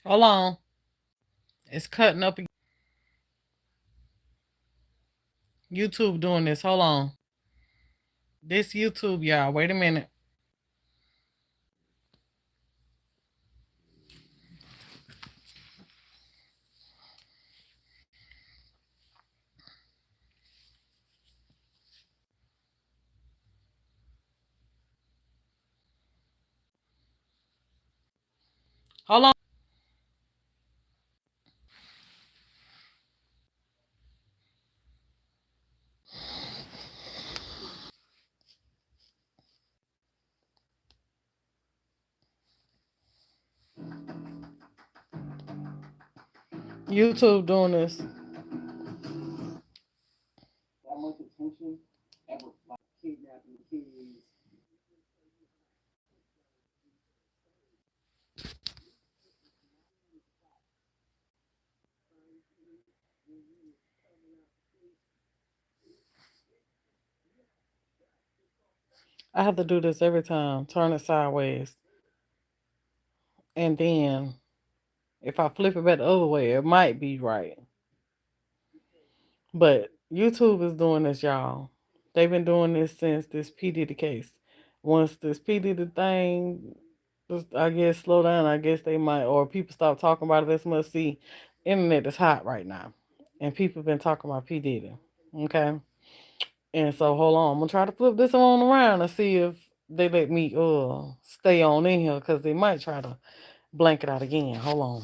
Hold on. It's cutting up. YouTube doing this. Hold on. This YouTube, y'all. Wait a minute. Hold on. YouTube doing this. I have to do this every time. Turn it sideways. And then if I flip it back the other way, it might be right. But YouTube is doing this, y'all. They've been doing this since this P. Diddy case. Once this P. Diddy thing, I guess, slow down, I guess they might, or people stop talking about it this much. See, internet is hot right now. And people been talking about P. Diddy. Okay? And so, hold on. I'm going to try to flip this on around and see if they let me stay on in here, because they might try to blank it out again. Hold on.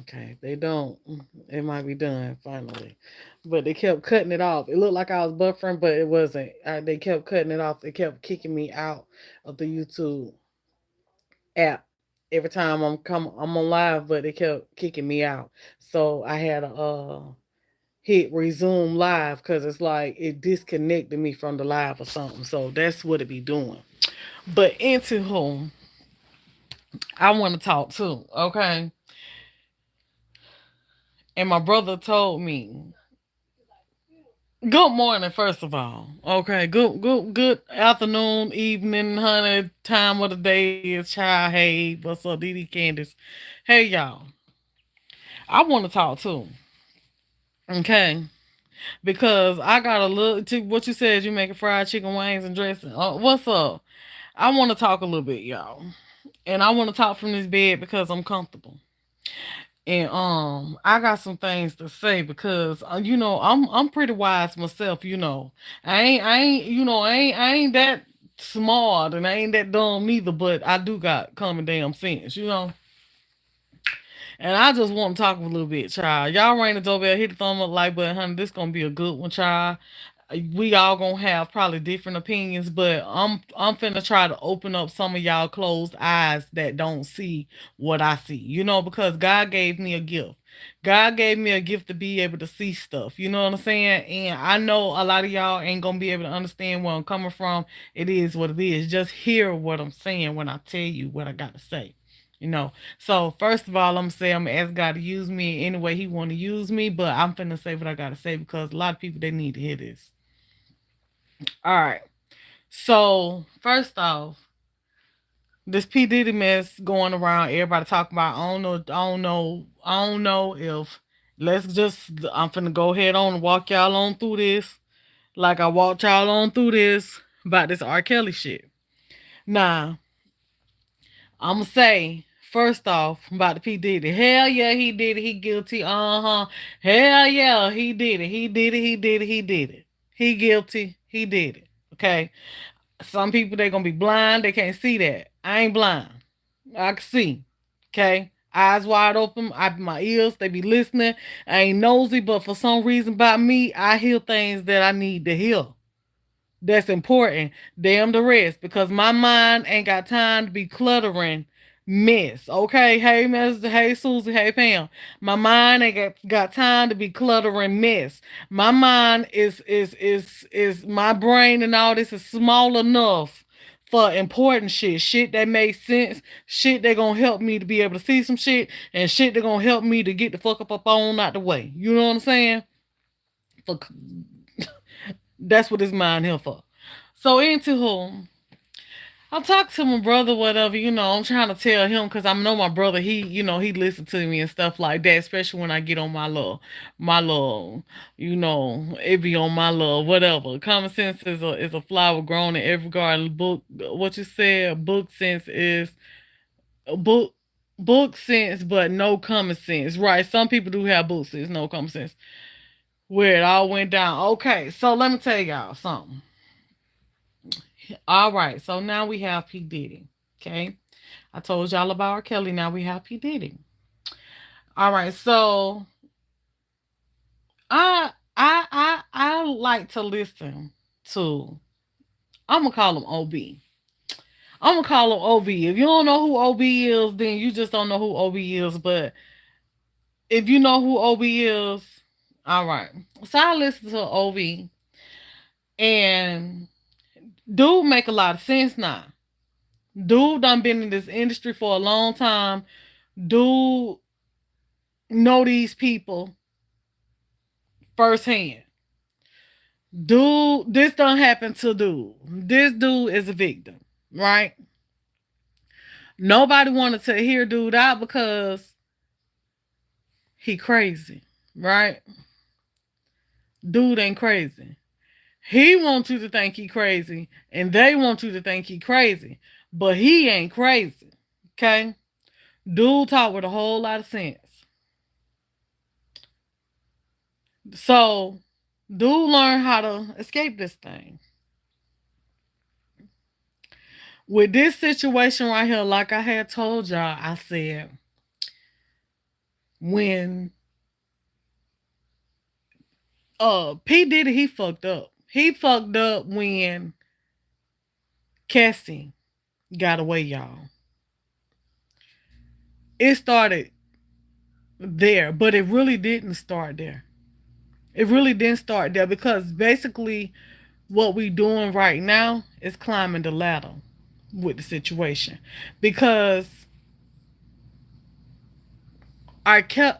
Okay, they don't. It might be done finally, but they kept cutting it off. It looked like I was buffering, but it wasn't. They kept cutting it off. They kept kicking me out of the YouTube app every time I'm on live, but they kept kicking me out. So I had to hit resume live because it's like it disconnected me from the live or something. So that's what it be doing. But into whom I want to talk to, okay? And my brother told me, good morning, first of all. Okay, good afternoon, evening, honey. Time of the day is child. Hey, what's up, Didi Candace? Hey, y'all. I want to talk too. Okay, because I got a little to what you said. You making fried chicken wings and dressing. What's up? I want to talk a little bit, y'all, and I want to talk from this bed because I'm comfortable. And I got some things to say because I'm pretty wise myself. I ain't that smart and I ain't that dumb neither. But I do got common damn sense. And I just want to talk a little bit, child. Y'all ring the doorbell, hit the thumb up like button, honey. This gonna be a good one, child. We all gonna have probably different opinions, but I'm finna try to open up some of y'all closed eyes that don't see what I see. Because God gave me a gift. God gave me a gift to be able to see stuff. You know what I'm saying? And I know a lot of y'all ain't gonna be able to understand where I'm coming from. It is what it is. Just hear what I'm saying when I tell you what I got to say. So first of all, I'm saying I'm gonna ask God to use me any way He want to use me, but I'm finna say what I gotta say because a lot of people they need to hear this. All right. So first off, this P Diddy mess going around, everybody talking about. I don't know if let's just. I'm finna go ahead on and walk y'all on through this, like I walked y'all on through this about this R. Kelly shit. Now I'm gonna say first off about the P Diddy. Hell yeah, he did it. He guilty. Hell yeah, he did it. He did it. He did it. He did it. He guilty. He did it. Okay. Some people they gonna be blind, they can't see that. I ain't blind. I can see. Okay. Eyes wide open, my ears, they be listening. I ain't nosy, but for some reason about me, I hear things that I need to hear. That's important. Damn the rest. Because my mind ain't got time to be cluttering mess. Okay. Hey Mister, hey Susie, hey Pam. My mind ain't got time to be cluttering mess. My mind is my brain and all this is small enough for important shit. Shit that makes sense. Shit that gonna help me to be able to see some shit. And shit that gonna help me to get the fuck up on out the way. You know what I'm saying? For that's what this mind here for. So into whom I'll talk to my brother, whatever, I'm trying to tell him because I know my brother, he listen to me and stuff like that, especially when I get on my little, it be on my little, whatever. Common sense is a flower grown in every garden. Book, what you said, book sense is book, book sense, but no common sense. Right. Some people do have book sense, no common sense. Where it all went down. Okay, so let me tell y'all something. All right, so now we have P. Diddy. Okay. I told y'all about R. Kelly. Now we have P. Diddy. All right, so I like to listen to, I'm gonna call him OB. I'm gonna call him OB. If you don't know who OB is, then you just don't know who OB is. But if you know who OB is, all right. So I listen to OB, and dude make a lot of sense now. Dude done been in this industry for a long time. Dude know these people firsthand. Dude, this done happened to dude. This dude is a victim, right? Nobody wanted to hear dude out because he crazy, right? Dude ain't crazy. He wants you to think he crazy, and they want you to think he crazy, but he ain't crazy. Okay? Dude talk with a whole lot of sense. So, dude learn how to escape this thing. With this situation right here, like I had told y'all, I said, when P. Diddy, he fucked up. He fucked up when Cassie got away, y'all. It started there, but it really didn't start there. It really didn't start there because basically what we doing right now is climbing the ladder with the situation. Because R. Ke-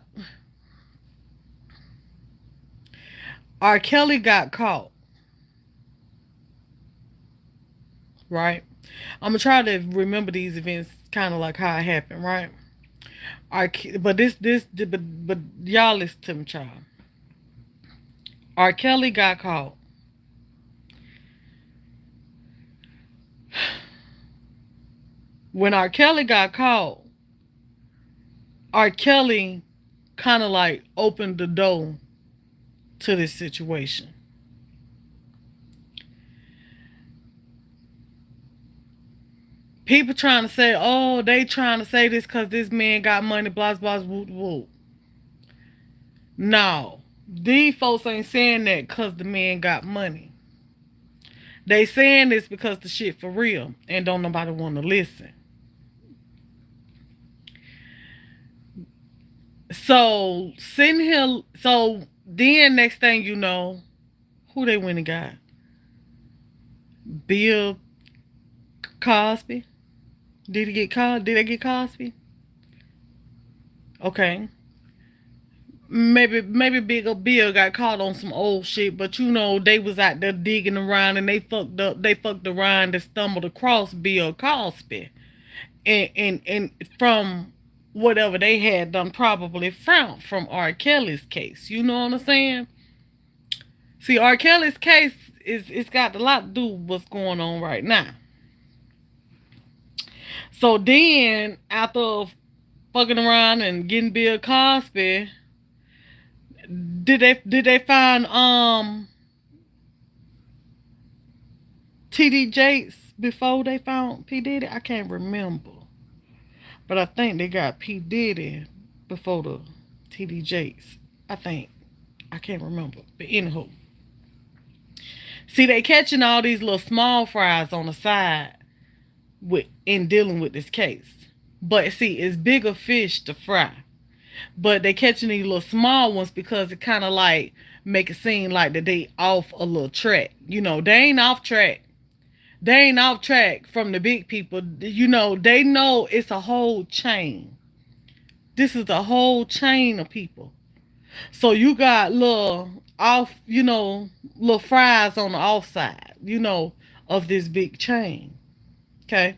R. Kelly got caught, right? I'm gonna try to remember these events kind of like how it happened, right? But y'all listen to me, child. R. Kelly got caught. When R. Kelly got caught, R. Kelly kind of like opened the door to this situation. People trying to say, oh, they trying to say this because this man got money, blah, blah, woo, woo. No. These folks ain't saying that because the man got money. They saying this because the shit for real and don't nobody want to listen. So sitting here, so then next thing you know, who they went and got? Bill Cosby. Did he get caught? Did they get Cosby? Okay. Maybe Big Bill got caught on some old shit, but they was out there digging around and they fucked up. They fucked around and stumbled across Bill Cosby, and from whatever they had done, probably from R. Kelly's case. You know what I'm saying? See, R. Kelly's case is it's got a lot to do with what's going on right now. So then after fucking around and getting Bill Cosby, did they find TD Jakes before they found P Diddy? I can't remember, but I think they got P Diddy before the TD Jakes. I think I can't remember, but anywho, see they catching all these little small fries on the side with in dealing with this case. But see, it's bigger fish to fry. But they catching these little small ones because it kind of like make it seem like that they off a little track. They ain't off track. They ain't off track from the big people. They know it's a whole chain. This is a whole chain of people. So you got little fries on the offside, of this big chain. Okay.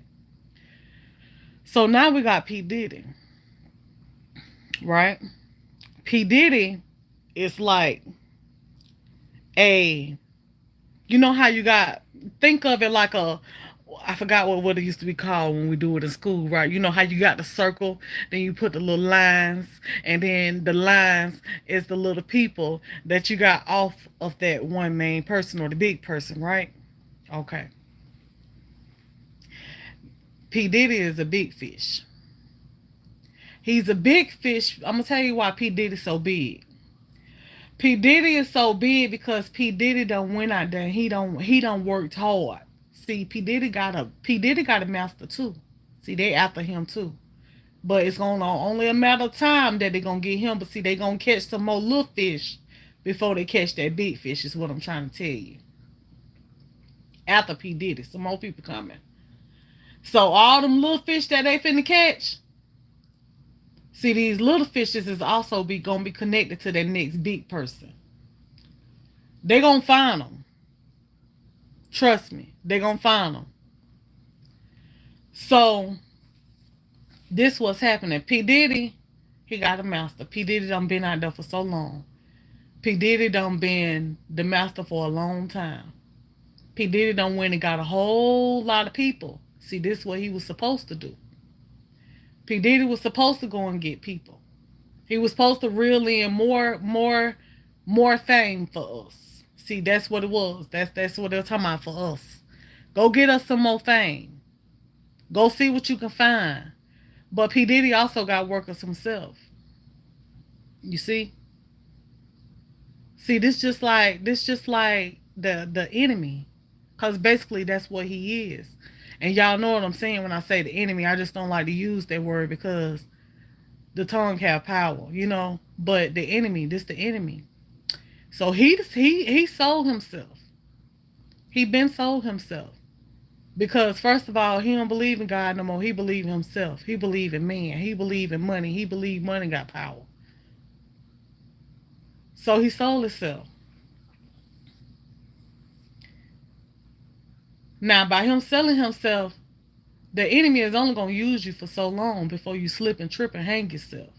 So now we got P. Diddy, right? P. Diddy is like a, you know how you got, think of it like a, I forgot what it used to be called when we do it in school, right? You know how you got the circle, then you put the little lines, and then the lines is the little people that you got off of that one main person or the big person, right? Okay. P. Diddy is a big fish. He's a big fish. I'm gonna tell you why P. Diddy's so big. P. Diddy is so big because P. Diddy don't went out there. He don't worked hard. See, P. Diddy got a master too. See, they after him too. But it's gonna only a matter of time that they're gonna get him. But see, they gonna catch some more little fish before they catch that big fish, is what I'm trying to tell you. After P. Diddy, some more people coming. So all them little fish that they finna catch, see, these little fishes is also gonna be connected to that next big person. They gonna find them. Trust me, they gonna find them. So this was happening. P. Diddy, he got a master. P. Diddy done been out there for so long. P. Diddy done been the master for a long time. P. Diddy done went and got a whole lot of people. See, this is what he was supposed to do. P. Diddy was supposed to go and get people. He was supposed to reel in more fame for us. See, that's what it was. That's what they're talking about for us. Go get us some more fame. Go see what you can find. But P. Diddy also got workers himself. You see? See, this just like the enemy. Cause basically that's what he is. And y'all know what I'm saying when I say the enemy. I just don't like to use that word because the tongue have power, you know. But the enemy, this the enemy. So he sold himself. He been sold himself. Because first of all, he don't believe in God no more. He believe in himself. He believe in man. He believe in money. He believe money got power. So he sold himself. Now by him selling himself, the enemy is only gonna use you for so long before you slip and trip and hang yourself.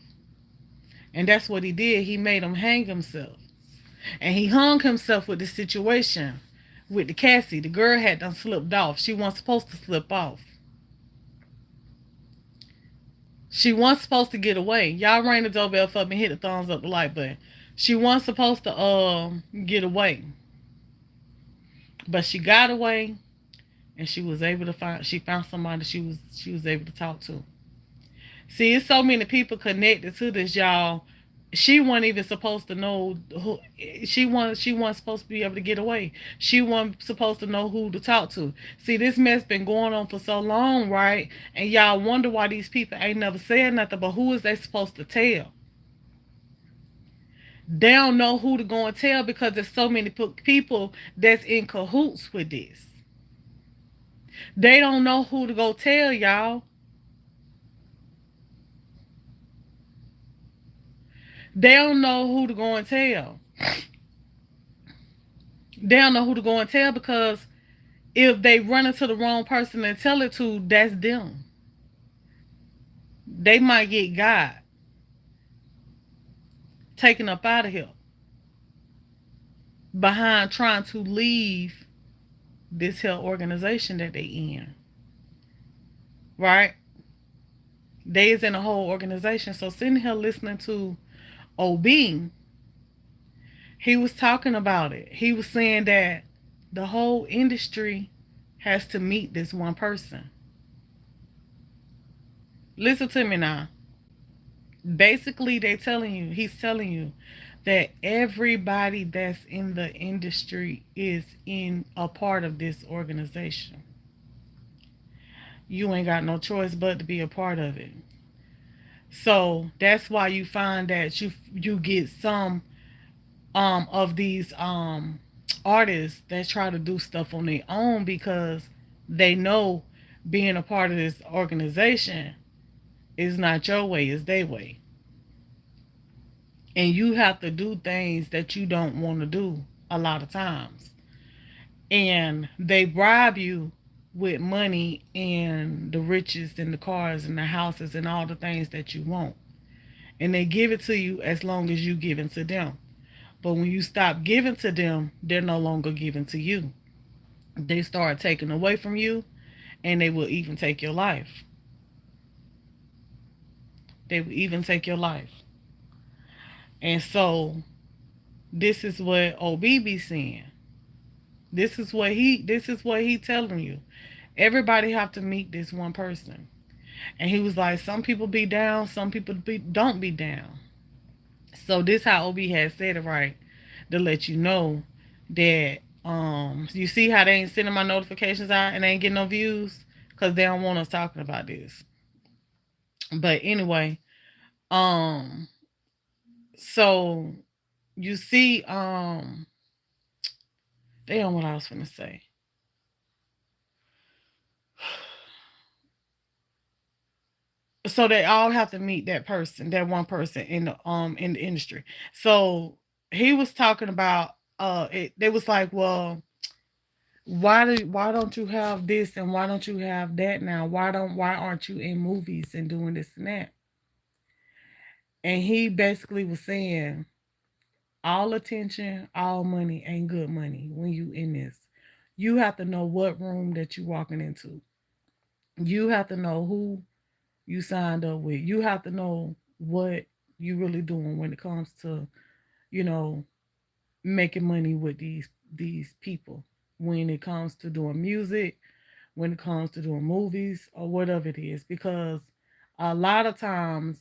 And that's what he did. He made him hang himself. And he hung himself with the situation with the Cassie. The girl had done slipped off. She wasn't supposed to slip off. She wasn't supposed to get away. Y'all ring the doorbell for me, hit the thumbs up, the like button. She wasn't supposed to get away. But she got away and she found somebody she was able to talk to. See, it's so many people connected to this, y'all. She wasn't even supposed to know who she wasn't supposed to be able to get away. She wasn't supposed to know who to talk to. See, this mess been going on for so long, right? And y'all wonder why these people ain't never said nothing, but who is they supposed to tell? They don't know who to go and tell because there's so many people that's in cahoots with this. They don't know who to go tell, y'all. They don't know who to go and tell. They don't know who to go and tell because if they run into the wrong person and tell it to, that's them. They might get God taken up out of here behind trying to leave this here organization that they in. Right? They is in a whole organization. So sitting here listening to OB, he was talking about it. He was saying that the whole industry has to meet this one person. Listen to me now. Basically, he's telling you that everybody that's in the industry is in a part of this organization. You ain't got no choice but to be a part of it. So that's why you find that you get some of these artists that try to do stuff on their own because they know being a part of this organization is not your way, it's their way. And you have to do things that you don't want to do a lot of times. And they bribe you with money and the riches and the cars and the houses and all the things that you want. And they give it to you as long as you give it to them. But when you stop giving to them, they're no longer giving to you. They start taking away from you, and they will even take your life. They will even take your life. And so this is what OBB saying. This is what he telling you. Everybody have to meet this one person. And he was like, some people be down, some people don't be down. So this how OB has said it right, to let you know that you see how they ain't sending my notifications out and they ain't getting no views because they don't want us talking about this. But anyway, um so you see, damn, what I was gonna say. So they all have to meet that person, that one person in the industry. So he was talking about they was like, well, why don't you have this and why don't you have that now? Why aren't you in movies and doing this and that? And he basically was saying all attention, all money ain't good money when you in this. You have to know what room that you walking into. You have to know who you signed up with. You have to know what you really doing when it comes to, you know, making money with these people. When it comes to doing music, when it comes to doing movies or whatever it is, because a lot of times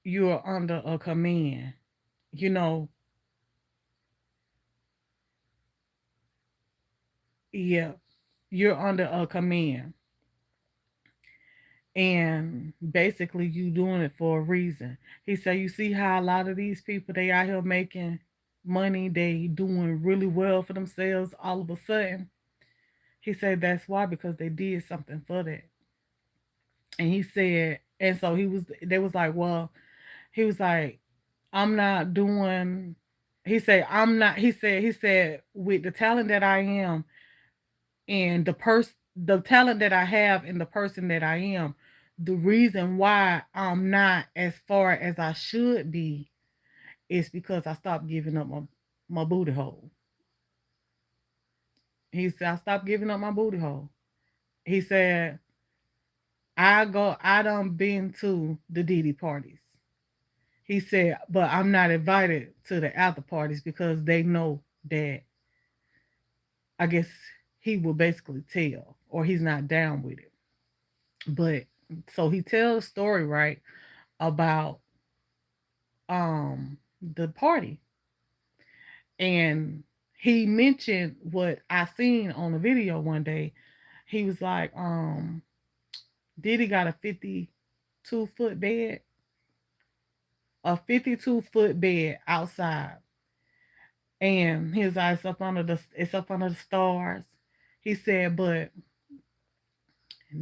you're under a command. You know, yeah, you're under a command. And basically you doing it for a reason. He said, you see how a lot of these people, they out here making money, they doing really well for themselves all of a sudden. He said that's why, because they did something for that. And he said, and so they was like, well, he was like, I'm not doing, he said, I'm not, he said, with the talent that I am and the talent that I have and the person that I am, the reason why I'm not as far as I should be is because I stopped giving up my booty hole. He said, I stopped giving up my booty hole. He said, I done been to the Diddy parties. He said, but I'm not invited to the after parties because they know that, I guess, he will basically tell or he's not down with it. But so he tells a story, right, about the party. And he mentioned what I seen on the video one day. He was like, Diddy got a 52-foot bed, a 52-foot bed outside. And his eyes up under the stars. He said, but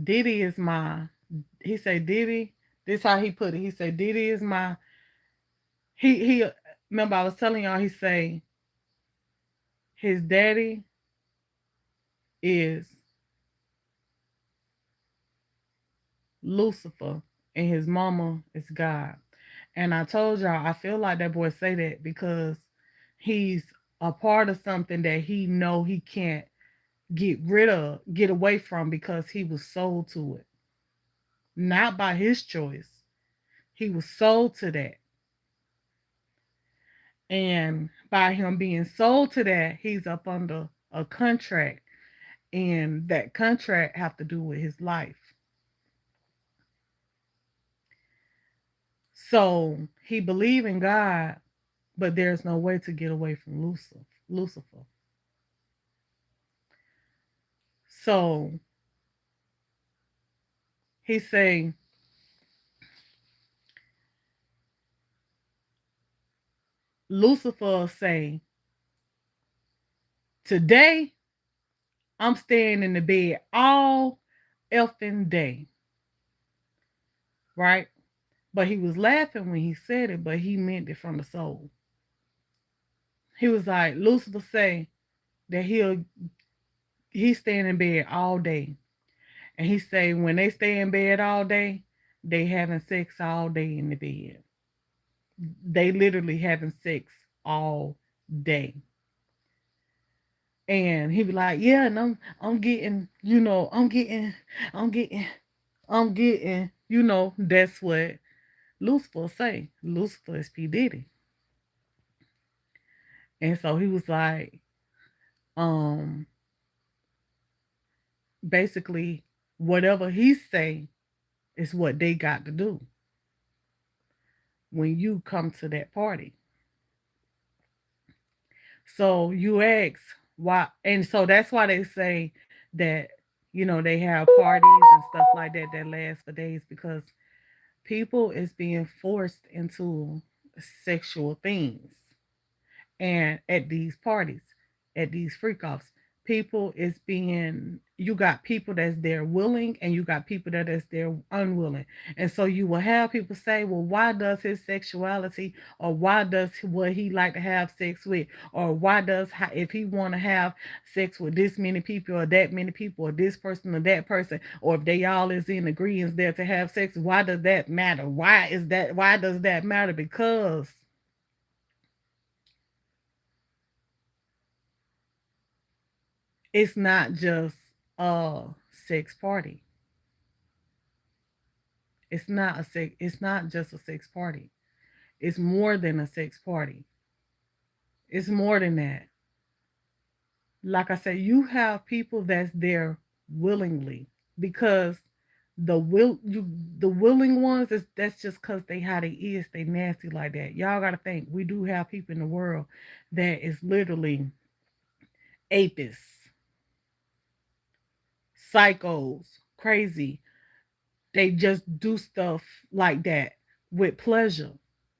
Diddy is my, he said, Diddy, this how he put it. He said, Diddy is my, he remember I was telling y'all, he say his daddy is Lucifer and his mama is God. And I told y'all, I feel like that boy say that because he's a part of something that he know he can't get away from because he was sold to it. Not by his choice. He was sold to that. And by him being sold to that, he's up under a contract. And that contract have to do with his life. So he believed in God, but there's no way to get away from Lucifer. So he say, Lucifer say, today I'm staying in the bed all effing day. Right? But he was laughing when he said it, but he meant it from the soul. He was like, Lucifer say that he staying in bed all day. And he say when they stay in bed all day, they having sex all day in the bed. They literally having sex all day. And he be like, yeah, and I'm getting, I'm getting, I'm getting, that's what Lucifer say. Lucifer is P. Diddy. And so he was like, um, basically whatever he say is what they got to do when you come to that party. So you ask why, and so that's why they say that they have parties and stuff like that that last for days, because people is being forced into sexual things, and at these parties, at these freak offs, people is being, you got people that's there willing, and you got people that is there unwilling. And so you will have people say, well, why does his sexuality, or why does what he like to have sex with, or why does, if he want to have sex with this many people or that many people or this person or that person, or if they all is in agreement there to have sex, why does that matter? Why does that matter? Because it's not just a sex party. It's not just a sex party. It's more than a sex party. It's more than that. Like I said, you have people that's there willingly, because the willing ones, is that's just cause they how they is, they nasty like that. Y'all gotta think, we do have people in the world that is literally atheists, psychos, crazy. They just do stuff like that with pleasure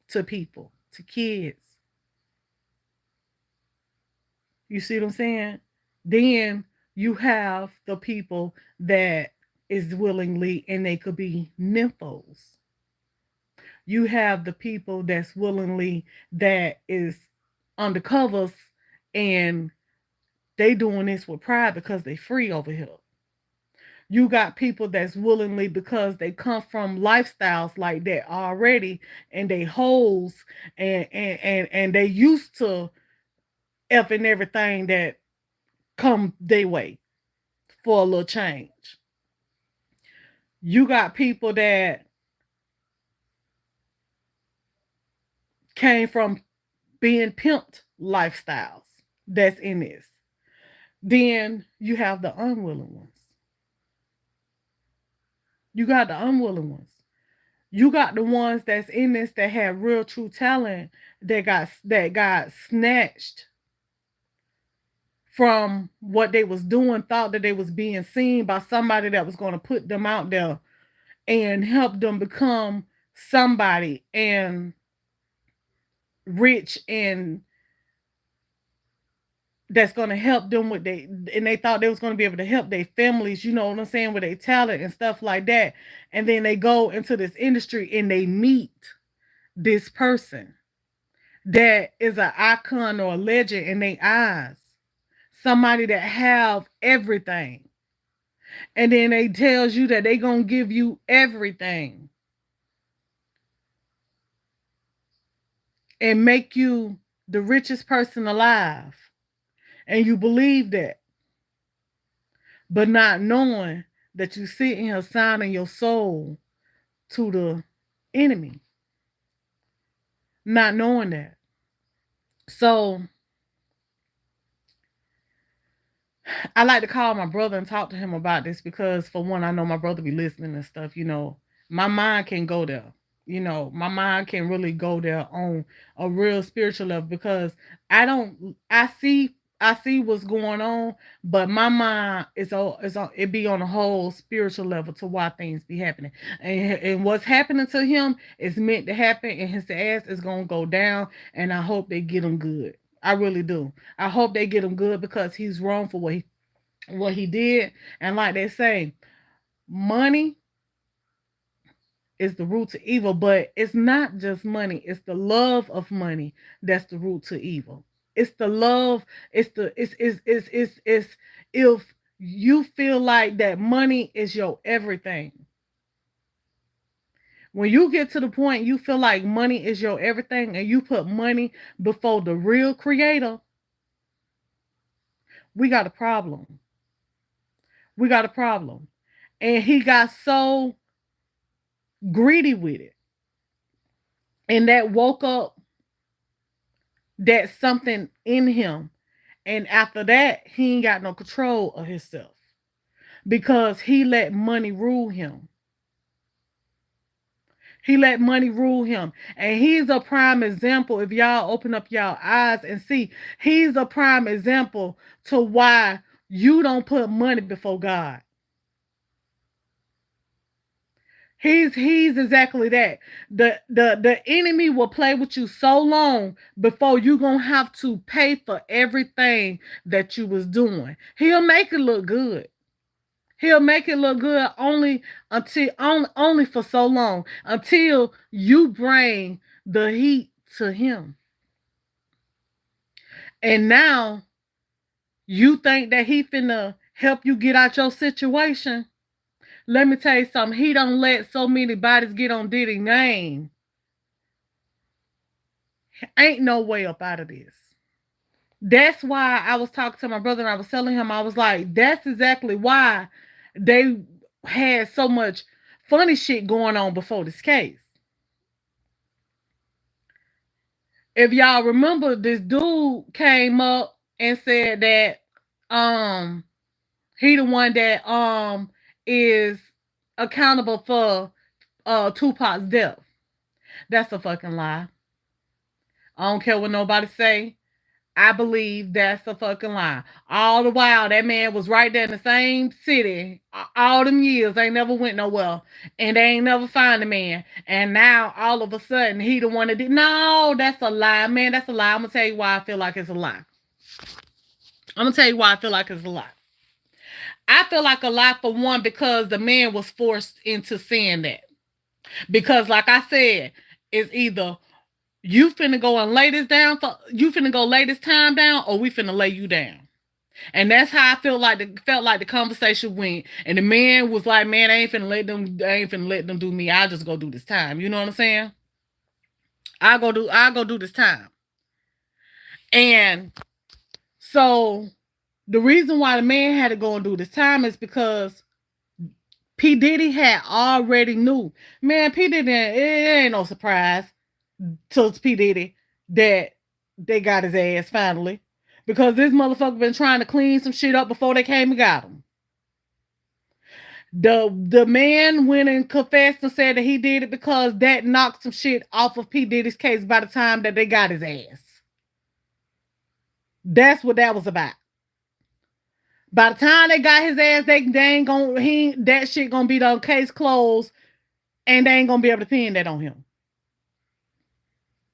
to people, to kids. You see what I'm saying? Then you have the people that is willingly, and they could be nymphos. You have the people that's willingly, that is undercovers, and they doing this with pride because they free over here. You got people that's willingly, because they come from lifestyles like that already, and they hoes, and they used to effing everything that come their way for a little change. You got people that came from being pimped lifestyles that's in this. Then you have the unwilling ones. You got the unwilling ones. You got the ones that's in this that have real true talent, that got snatched from what they was doing, thought that they was being seen by somebody that was going to put them out there and help them become somebody and rich, and that's going to help them with they, and they thought they was going to be able to help their families, you know what I'm saying, with their talent and stuff like that. And then they go into this industry and they meet this person that is an icon or a legend in their eyes, somebody that have everything, and then they tells you that they gonna give you everything and make you the richest person alive, and you believe that, but not knowing that you sitting here signing your soul to the enemy, not knowing that. So I like to call my brother and talk to him about this, because for one, I know my brother be listening and stuff. My mind can go there. My mind can really go there on a real spiritual level, because I see what's going on, but my mind it be on a whole spiritual level to why things be happening. And what's happening to him is meant to happen, and his ass is gonna go down, and I hope they get him good. I really do. I hope they get him good, because he's wrong for what he did. And like they say, money is the root to evil, but it's not just money. It's the love of money that's the root to evil. It's the love. It's if you feel like that money is your everything. When you get to the point you feel like money is your everything and you put money before the real creator, we got a problem. We got a problem. And he got so greedy with it. And that woke up that something in him. And after that, he ain't got no control of himself because he let money rule him. He let money rule him. And he's a prime example. If y'all open up y'all eyes and see, he's a prime example to why you don't put money before God. He's exactly that. The enemy will play with you so long before you gonna have to pay for everything that you was doing. He'll make it look good. He'll make it look good only for so long until you bring the heat to him. And now you think that he finna help you get out your situation. Let me tell you something. He don't let so many bodies get on Diddy's name. Ain't no way up out of this. That's why I was talking to my brother and I was telling him, I was like, that's exactly why they had so much funny shit going on before this case. If y'all remember, this dude came up and said that he the one that is accountable for Tupac's death. That's a fucking lie. I don't care what nobody say. I believe that's a fucking lie. All the while, that man was right there in the same city. All them years, they never went nowhere. And they ain't never find the man. And now, all of a sudden, he the one that did. No, that's a lie, man. That's a lie. I'm going to tell you why I feel like it's a lie. I'm going to tell you why I feel like it's a lie. I feel like a lie for one because the man was forced into saying that. Because, like I said, it's either you finna go and lay this down you finna go lay this time down, or we finna lay you down. And that's how I felt like the conversation went. And the man was like, man, I ain't finna let them do me. I'll just go do this time. You know what I'm saying? I'll go do this time. And so the reason why the man had to go and do this time is because P. Diddy had already knew. Man, P. Diddy, it ain't no surprise to P. Diddy that they got his ass finally. Because this motherfucker been trying to clean some shit up before they came and got him. The man went and confessed and said that he did it because that knocked some shit off of P. Diddy's case by the time that they got his ass. That's what that was about. By the time they got his ass, they ain't gonna that shit gonna be the case closed, and they ain't gonna be able to pin that on him.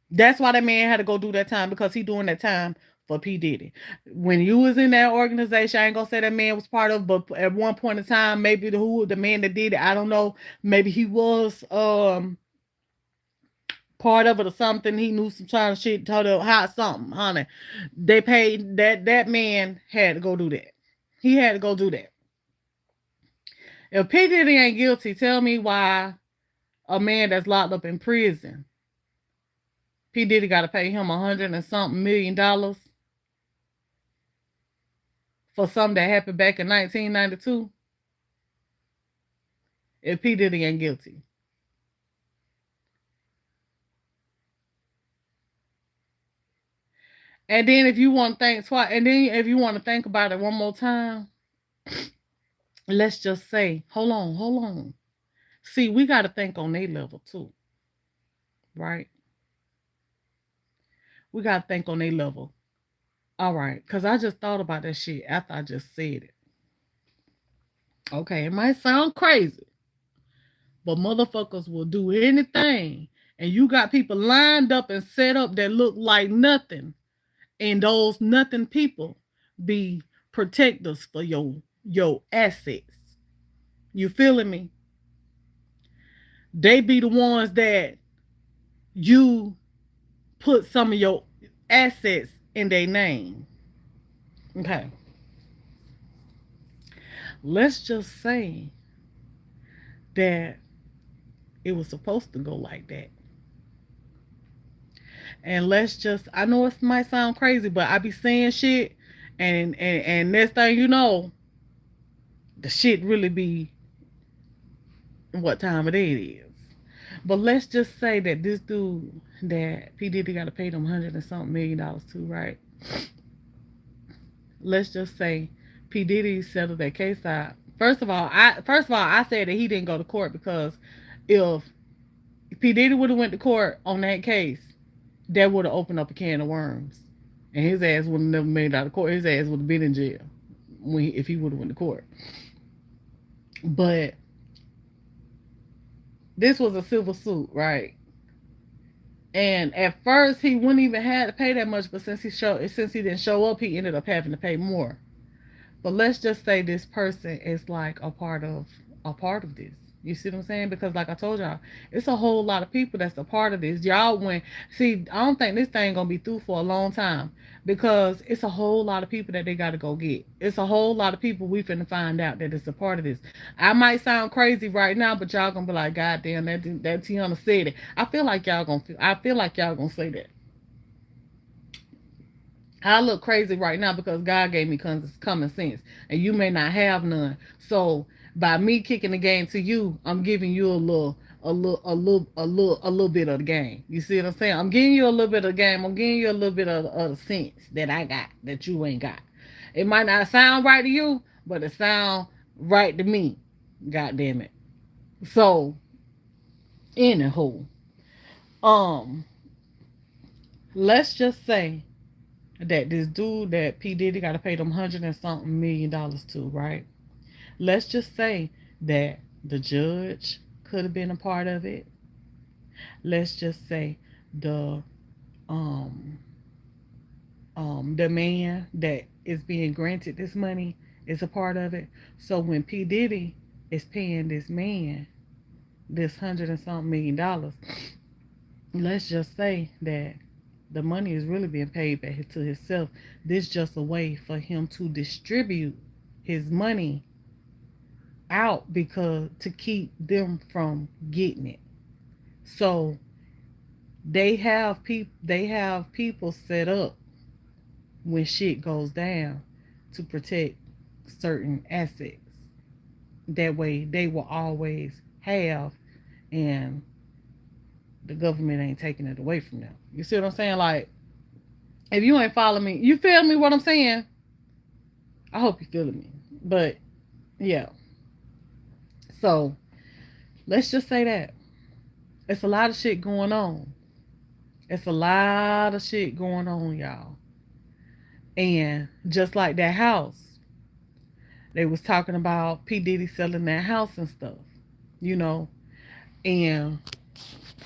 That's why that man had to go do that time, because he doing that time for P. Diddy. When you was in that organization, I ain't gonna say that man was part of, but at one point in time, maybe the man that did it, I don't know, maybe he was part of it or something. He knew some kind of shit, told him how something, honey. They paid that man had to go do that. He had to go do that. If P. Diddy ain't guilty, tell me why a man that's locked up in prison, P. Diddy got to pay him $100 and something million for something that happened back in 1992. If P. Diddy ain't guilty. And then if you want to think twice, and then if you want to think about it one more time, let's just say, hold on. See, we got to think on their level too, right? We got to think on their level. All right, because I just thought about that shit after I just said it. Okay, it might sound crazy, but motherfuckers will do anything. And you got people lined up and set up that look like nothing. And those nothing people be protectors for your assets. You feeling me? They be the ones that you put some of your assets in their name. Okay. Let's just say that it was supposed to go like that. And let's just, I know it might sound crazy, but I be saying shit, and next thing you know, the shit really be what time of day it is. But let's just say that this dude that P Diddy got to pay them hundred and something $1 million to, right? Let's just say P Diddy settled that case out. First of all, I said that he didn't go to court because if P Diddy would have went to court on that case, that would have opened up a can of worms, and his ass would have never made it out of court. His ass would have been in jail if he would have went to court. But this was a civil suit, right? And at first he wouldn't even have to pay that much, but since he didn't show up, he ended up having to pay more. But let's just say this person is like a part of this. You see what I'm saying? Because like I told y'all, it's a whole lot of people that's a part of this. Y'all when see, I don't think this thing gonna be through for a long time because it's a whole lot of people that they gotta go get. It's a whole lot of people we finna find out that it's a part of this. I might sound crazy right now, but y'all gonna be like, God damn, that Tiana said it. I feel like y'all gonna say that. I look crazy right now because God gave me common sense, and you may not have none. So by me kicking the game to you, I'm giving you a little bit of the game. You see what I'm saying? I'm giving you a little bit of the game. I'm giving you a little bit of the sense that I got that you ain't got. It might not sound right to you, but it sound right to me. God damn it. So anywho, um, let's just say that this dude that P Diddy got to pay them hundred and something $1 million to, right? Let's just say that the judge could have been a part of it. Let's just say the um the man that is being granted this money is a part of it. So when P Diddy is paying this man this hundred and something $1 million, let's just say that the money is really being paid back to himself. This is just a way for him to distribute his money out because to keep them from getting it. So they have people set up when shit goes down to protect certain assets. That way they will always have, and the government ain't taking it away from them. You see what I'm saying? Like, if you ain't following me, you feel me what I'm saying? I hope you feeling me. But yeah. So let's just say that. It's a lot of shit going on. It's a lot of shit going on, y'all. And just like that house, they was talking about P. Diddy selling that house and stuff. You know? And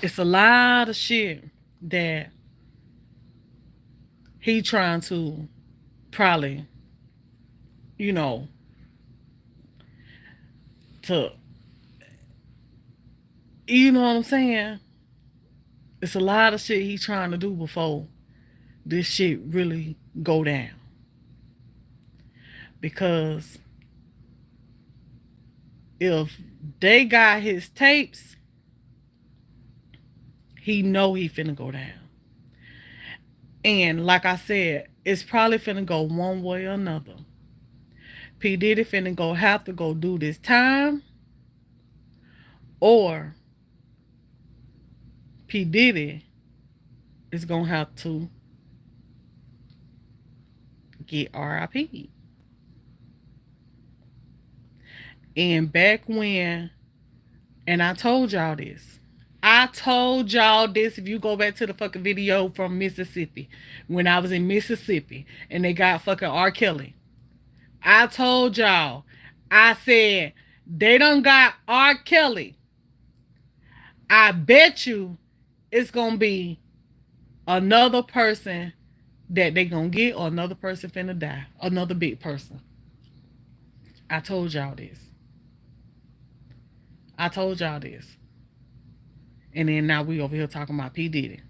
it's a lot of shit that he trying to probably, you know, to, you know what I'm saying? It's a lot of shit he trying to do before this shit really go down. Because if they got his tapes, he know he finna go down. And like I said, it's probably finna go one way or another. P. Diddy finna have to go do this time, or P. Diddy is gonna have to get RIP. And back when, and I told y'all this. I told y'all this if you go back to the fucking video from Mississippi, when I was in Mississippi and they got fucking R. Kelly. I told y'all, I said, they done got R. Kelly. I bet you it's gonna be another person that they gonna get, or another person finna die. Another big person. I told y'all this. I told y'all this. And then now we over here talking about P. Diddy.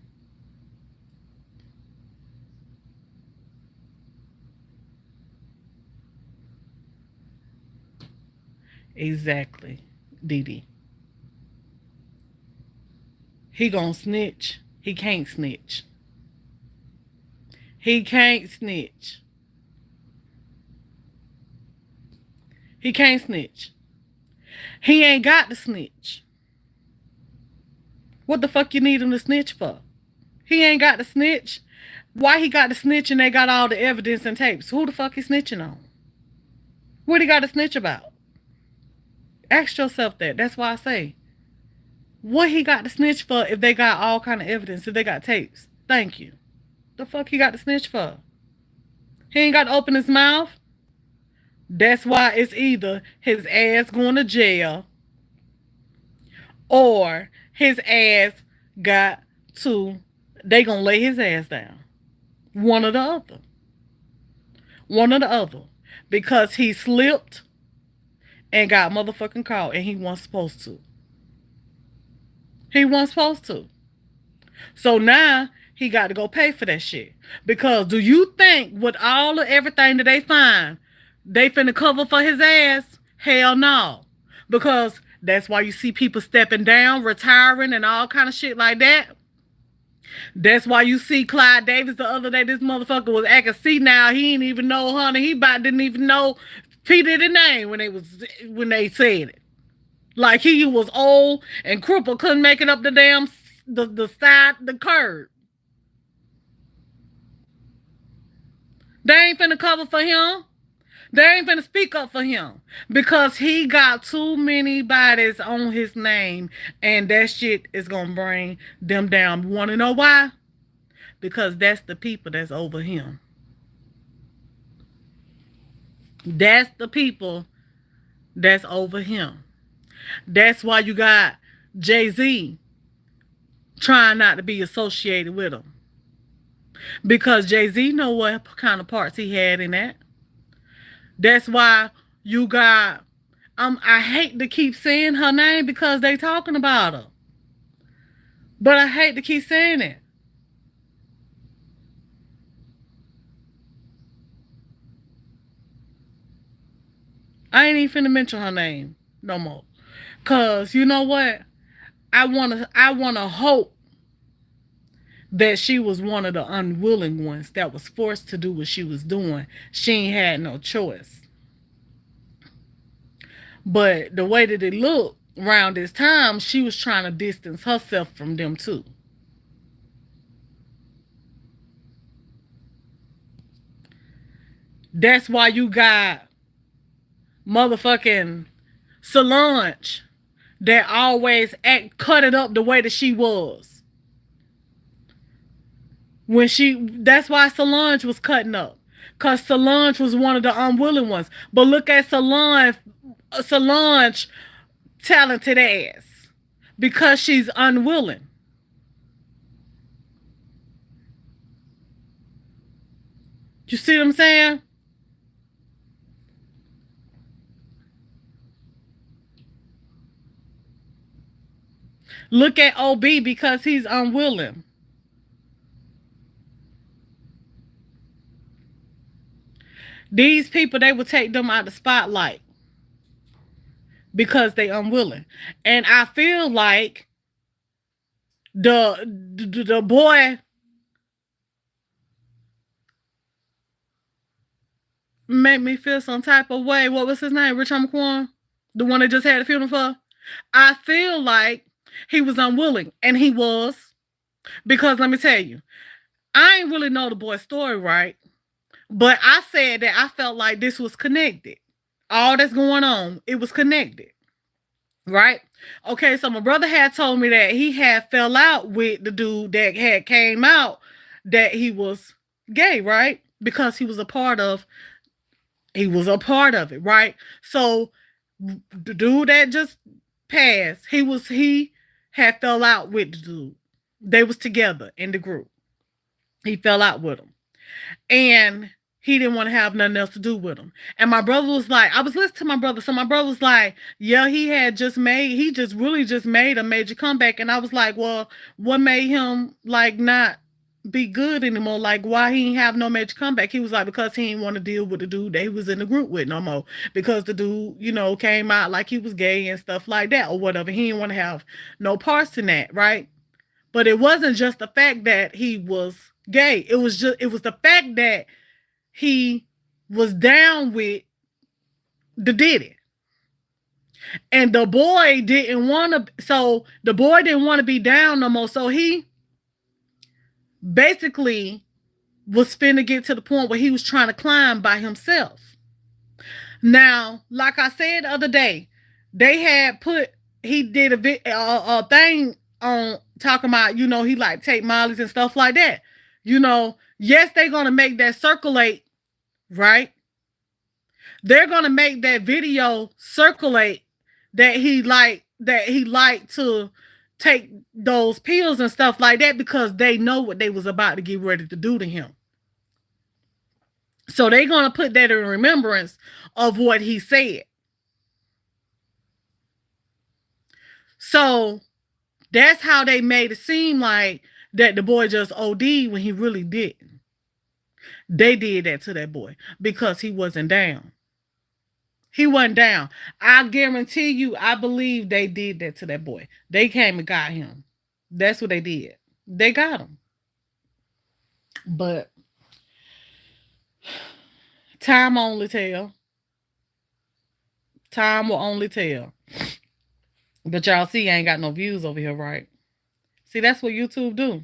Exactly, Didi. He gonna snitch. He can't snitch. He can't snitch. He can't snitch. He ain't got to snitch. What the fuck you need him to snitch for? He ain't got to snitch. Why he got to snitch and they got all the evidence and tapes? Who the fuck he snitching on? What he got to snitch about? Ask yourself that. That's why I say, what he got to snitch for if they got all kind of evidence, if they got tapes? Thank you. The fuck he got to snitch for? He ain't got to open his mouth. That's why it's either his ass going to jail or his ass got to, they gonna lay his ass down. One or the other. One or the other. Because he slipped and got motherfucking caught and he wasn't supposed to. He wasn't supposed to. So now he got to go pay for that shit. Because do you think with all of everything that they find, they finna cover for his ass? Hell no. Because that's why you see people stepping down, retiring, and all kind of shit like that. That's why you see Clyde Davis the other day. This motherfucker was acting senile. He didn't even know, honey. He about didn't even know P. Diddy name when they said it. Like he was old and crippled, couldn't make it up the damn the side the curb. They ain't finna cover for him. They ain't finna speak up for him because he got too many bodies on his name and that shit is gonna bring them down. Wanna know why? Because that's the people that's over him. That's the people that's over him. That's why you got Jay-Z trying not to be associated with him. Because Jay-Z know what kind of parts he had in that. That's why you got, I hate to keep saying her name because they talking about her. But I hate to keep saying it. I ain't even finna mention her name no more. Cause you know what? I wanna hope that she was one of the unwilling ones that was forced to do what she was doing. She ain't had no choice. But the way that it looked around this time, she was trying to distance herself from them too. That's why you got motherfucking Solange that always cut it up the way that she was. That's why Solange was cutting up. Because Solange was one of the unwilling ones. But look at Solange talented ass. Because she's unwilling. You see what I'm saying? Look at OB because he's unwilling. These people, they would take them out of the spotlight because they unwilling. And I feel like the boy made me feel some type of way. What was his name? Rich Homie? The one that just had a funeral for? I feel like he was unwilling. And he was. Because let me tell you, I ain't really know the boy's story, right? But I said that I felt like this was connected. All that's going on, it was connected. Right? Okay, so my brother had told me that he had fell out with the dude that had came out that he was gay, right? Because he was a part of it, right? So the dude that just passed, he had fell out with the dude. They was together in the group. He fell out with him. And he didn't want to have nothing else to do with him. And my brother was like, I was listening to my brother. So my brother was like, yeah, he just really made a major comeback. And I was like, well, what made him like not be good anymore. Like, why he ain't have no major comeback? He was like, because he didn't want to deal with the dude that he was in the group with no more. Because the dude, came out like he was gay and stuff like that or whatever. He didn't want to have no parts in that, right? But it wasn't just the fact that he was gay. It was the fact that he was down with the Diddy. And the boy didn't want to, so the boy didn't want to be down no more. So he basically was finna get to the point where he was trying to climb by himself. Now, like I said the other day, he did a thing on talking about, he like take Molly's and stuff like that. Yes, they're gonna make that circulate, right? They're gonna make that video circulate that he liked to take those pills and stuff like that because they know what they was about to get ready to do to him. So they're going to put that in remembrance of what he said. So that's how they made it seem like that the boy just OD'd when he really didn't. They did that to that boy because he wasn't down. He wasn't down. I guarantee you, I believe they did that to that boy. They came and got him. That's what they did. They got him. But time only tell. Time will only tell. But y'all see, I ain't got no views over here, right? See, that's what YouTube do.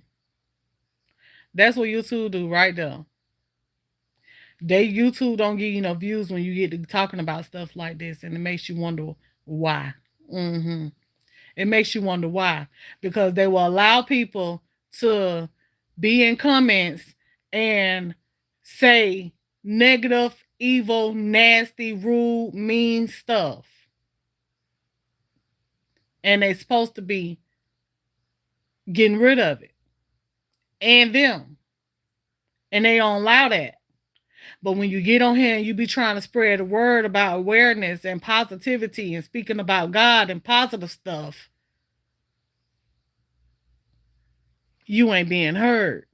That's what YouTube do right there. YouTube don't give you no views when you get to talking about stuff like this, and it makes you wonder why. It makes you wonder why. Because they will allow people to be in comments and say negative, evil, nasty, rude, mean stuff. And they're supposed to be getting rid of it. And them. And they don't allow that. But when you get on here and you be trying to spread a word about awareness and positivity and speaking about God and positive stuff, you ain't being heard.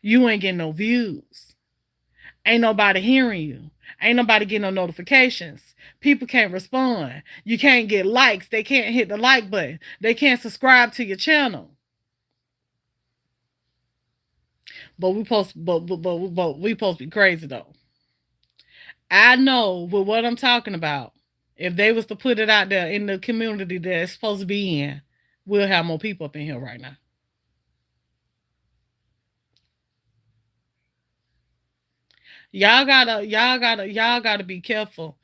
You ain't getting no views. Ain't nobody hearing you. Ain't nobody getting no notifications. People can't respond. You can't get likes. They can't hit the like button. They can't subscribe to your channel. But we supposed to be crazy though. I know with what I'm talking about, if they was to put it out there in the community that it's supposed to be in, we'll have more people up in here right now. Y'all gotta be careful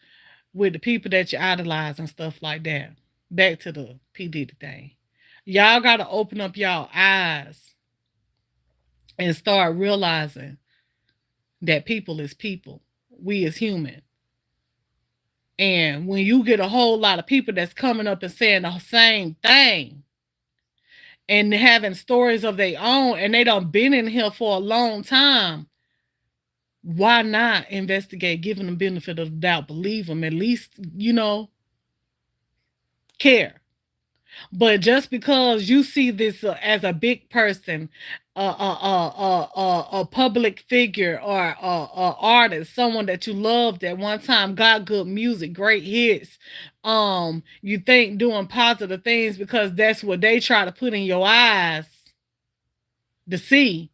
with the people that you idolize and stuff like that. Back to the P. Diddy thing. Y'all gotta open up y'all eyes and start realizing that people is people. We is human. And when you get a whole lot of people that's coming up and saying the same thing and having stories of their own, and they done been in here for a long time, why not investigate, giving them benefit of the doubt, believe them, at least, care. But just because you see this as a big person, a public figure, or a artist, someone that you loved at one time, got good music, great hits, you think doing positive things because that's what they try to put in your eyes to see.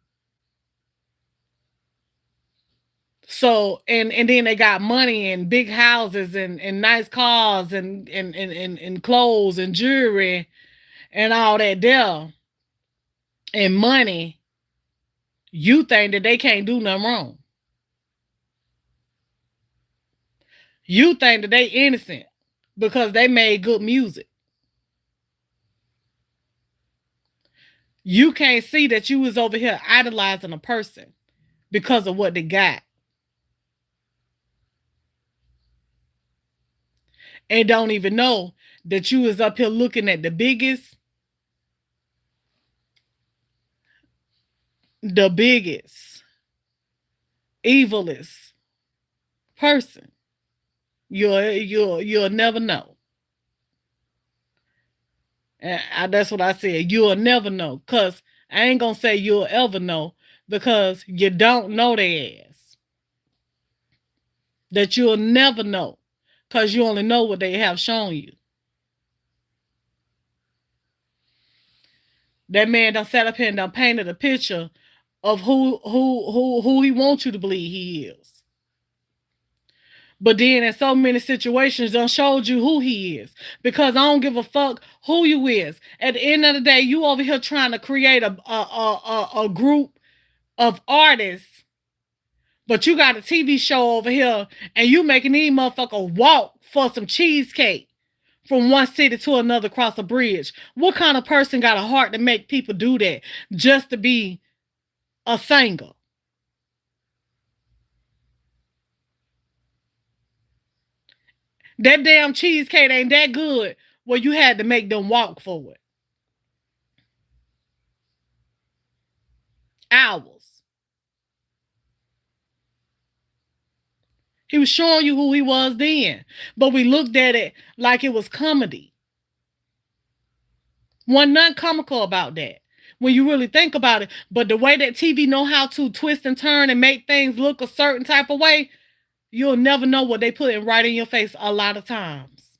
So and then they got money and big houses and nice cars and clothes and jewelry and all that there and money. You think that they can't do nothing wrong. You think that they innocent because they made good music. You can't see that you was over here idolizing a person because of what they got. And don't even know that you was up here looking at the biggest, evilest person. You'll never know. And that's what I said. You'll never know. Because I ain't gonna say you'll ever know because you don't know their ass. That you'll never know because you only know what they have shown you. That man done sat up here and done painted a picture of who he wants you to believe he is. But then in so many situations done showed you who he is. Because I don't give a fuck who you is. At the end of the day, you over here trying to create a group of artists, but you got a TV show over here and you making these motherfuckers walk for some cheesecake from one city to another across a bridge. What kind of person got a heart to make people do that just to be a singer? That damn cheesecake ain't that good where you had to make them walk for it. Hours. He was showing you who he was then, but we looked at it like it was comedy. Wasn't nothing comical about that when you really think about it. But the way that TV know how to twist and turn and make things look a certain type of way, you'll never know what they put in right in your face a lot of times.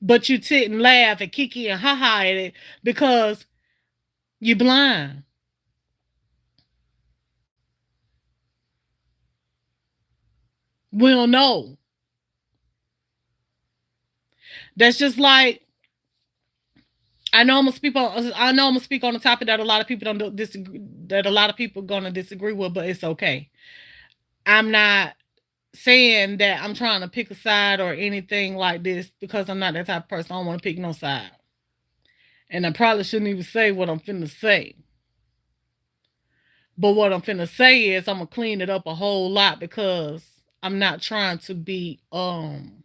But you sit and laugh and kiki and ha-ha at it because you're blind. We don't know. That's just like I know I'm gonna speak on the topic that a lot of people don't disagree, that a lot of people gonna disagree with, but it's okay. I'm not saying that I'm trying to pick a side or anything like this because I'm not that type of person. I don't want to pick no side. And I probably shouldn't even say what I'm finna say. But what I'm finna say is I'm gonna clean it up a whole lot because I'm not trying to be I'm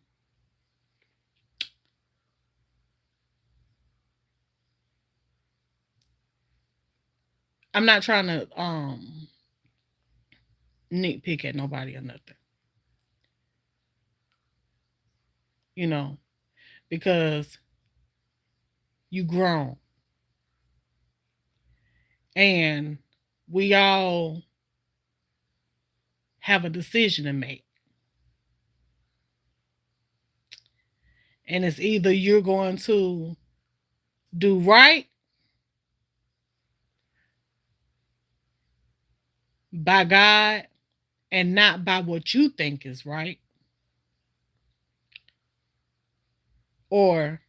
not trying to nitpick at nobody or nothing. You know, because you grown. And we all have a decision to make. And it's either you're going to do right by God and not by what you think is right, or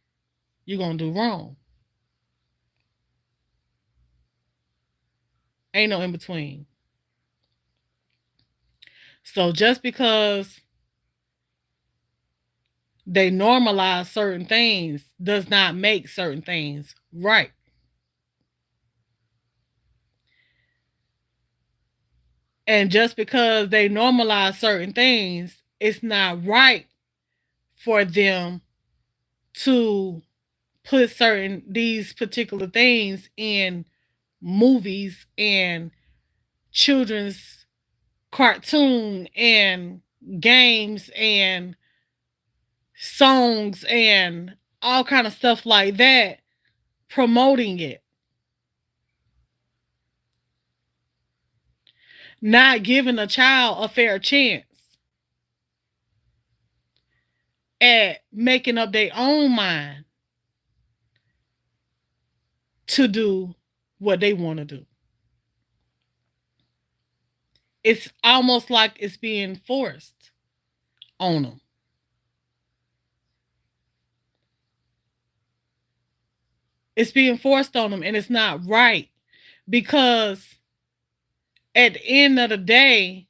you're going to do wrong. Ain't no in between. So just because they normalize certain things does not make certain things right. And just because they normalize certain things, it's not right for them to put these particular things in movies and children's cartoon and games and songs and all kind of stuff like that, promoting it, not giving a child a fair chance at making up their own mind to do what they want to do. It's almost like it's being forced on them. It's being forced on them, and it's not right because at the end of the day,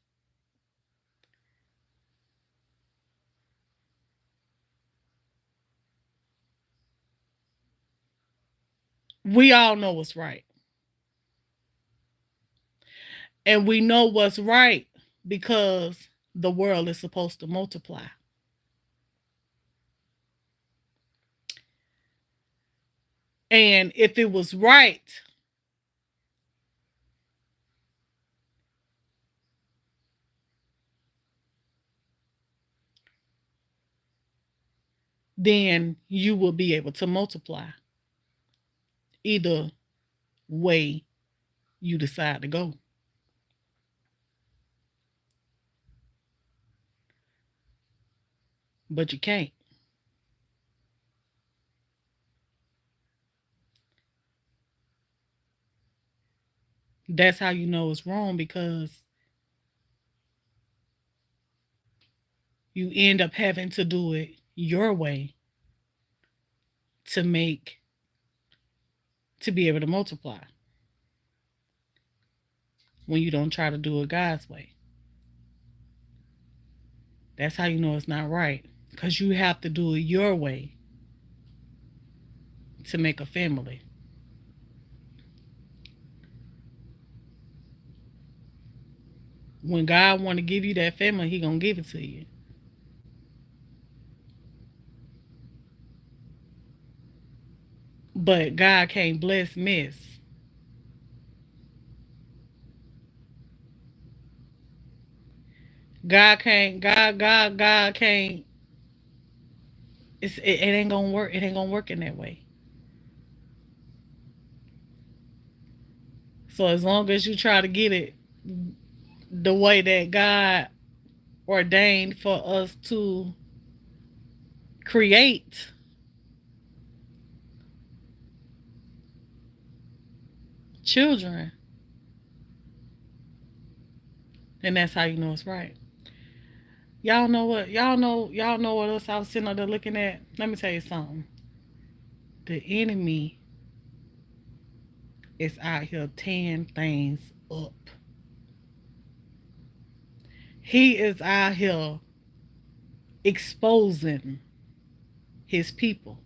we all know what's right. And we know what's right because the world is supposed to multiply. And if it was right, then you will be able to multiply. either way you decide to go. But you can't. That's how you know it's wrong, because you end up having to do it your way to make to be able to multiply when you don't try to do it God's way. That's how you know it's not right, because you have to do it your way to make a family. When God want to give you that family, he going to give it to you. But God can't bless mess. God can't. It ain't gonna work. It ain't gonna work in that way. So as long as you try to get it the way that God ordained for us to create, children, then that's how you know it's right. Y'all know what? Y'all know what else I was sitting there looking at? Let me tell you something. The enemy is out here tearing things up. He is out here exposing his people.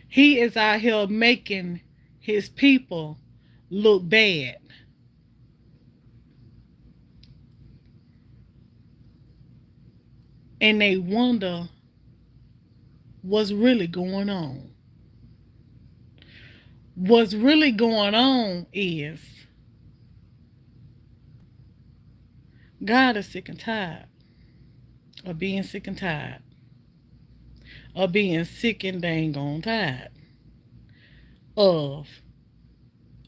He is out here making his people look bad. And they wonder what's really going on. What's really going on is God is sick and tired of being sick and tired of being sick and dang on tired of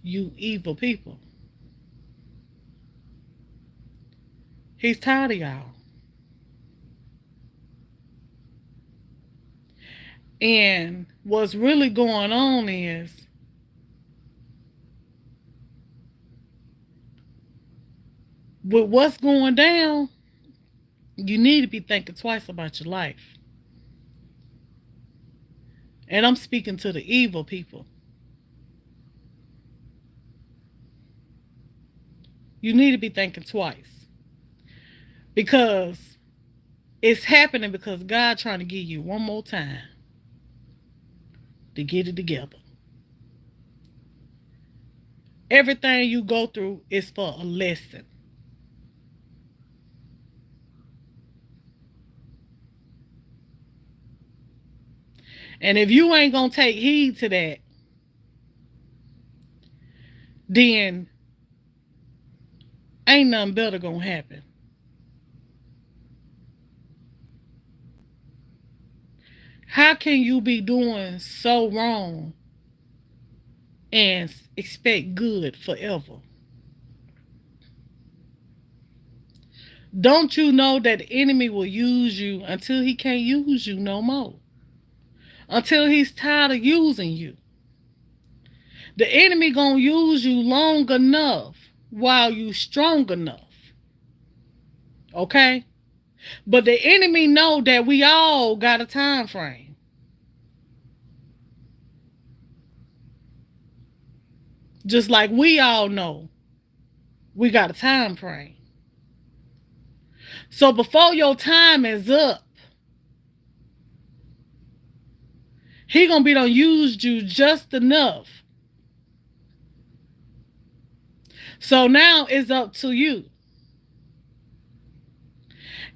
you evil people. He's tired of y'all. And what's really going on is with what's going down, you need to be thinking twice about your life. And I'm speaking to the evil people. You need to be thinking twice. Because it's happening because God trying to give you one more time to get it together. Everything you go through is for a lesson. And if you ain't going to take heed to that, then ain't nothing better going to happen. How can you be doing so wrong and expect good forever? Don't you know that the enemy will use you until he can't use you no more? Until he's tired of using you. The enemy gonna use you long enough while you strong enough. Okay? But the enemy know that we all got a time frame. Just like we all know we got a time frame. So before your time is up, he gonna be done used you just enough. So now it's up to you.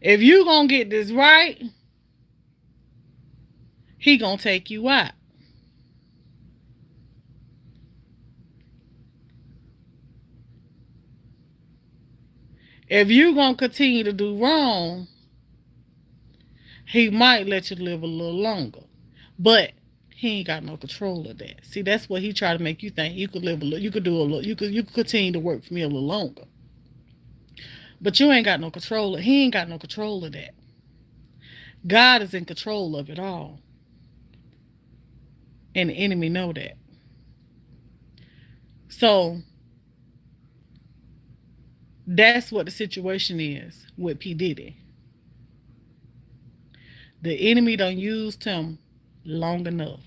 If you gonna get this right, he gonna take you out. If you gonna continue to do wrong, he might let you live a little longer. But he ain't got no control of that. See, that's what he tried to make you think. You could live a little, you could do a little, you could continue to work for me a little longer. But you ain't got no control. He ain't got no control of that. God is in control of it all. And the enemy know that. So that's what the situation is with P. Diddy. The enemy done used him long enough.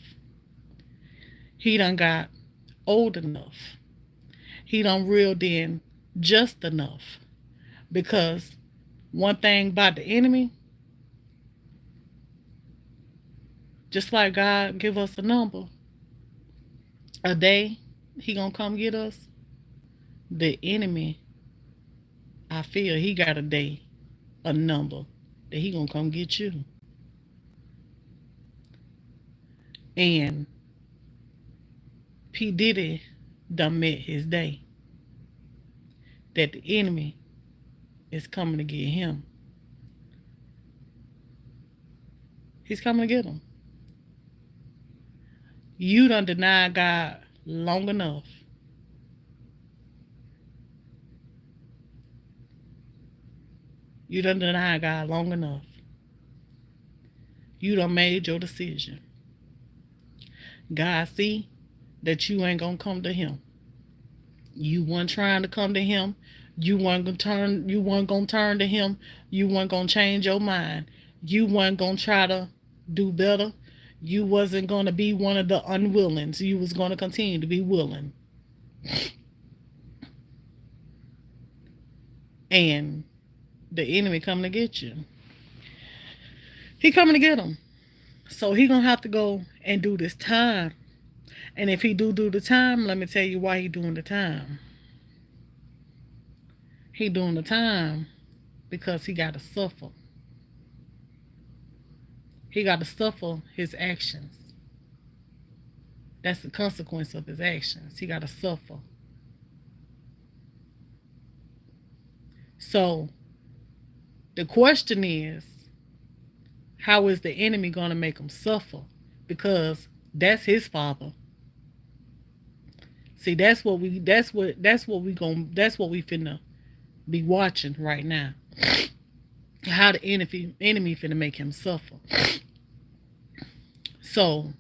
He done got old enough. He done reeled in just enough. Because one thing about the enemy, just like God give us a number, a day he gonna come get us. The enemy, I feel he got a day, a number that he gonna come get you. And P. Diddy done met his day. That the enemy is coming to get him. He's coming to get him. You done denied God long enough. You done denied God long enough. You done made your decision. God see that you ain't gonna come to him. You weren't trying to come to him. You weren't gonna turn to him. You weren't gonna change your mind. You weren't gonna try to do better. You wasn't gonna be one of the unwillings. You was gonna continue to be willing. And the enemy coming to get you. He coming to get him. So he gonna have to go and do this time. And if he do the time, let me tell you why he doing the time. He doing the time because he got to suffer. He got to suffer his actions. That's the consequence of his actions. He got to suffer. So the question is, how is the enemy going to make him suffer? Because that's his father. See, that's what we finna be watching right now. How the enemy finna make him suffer. So,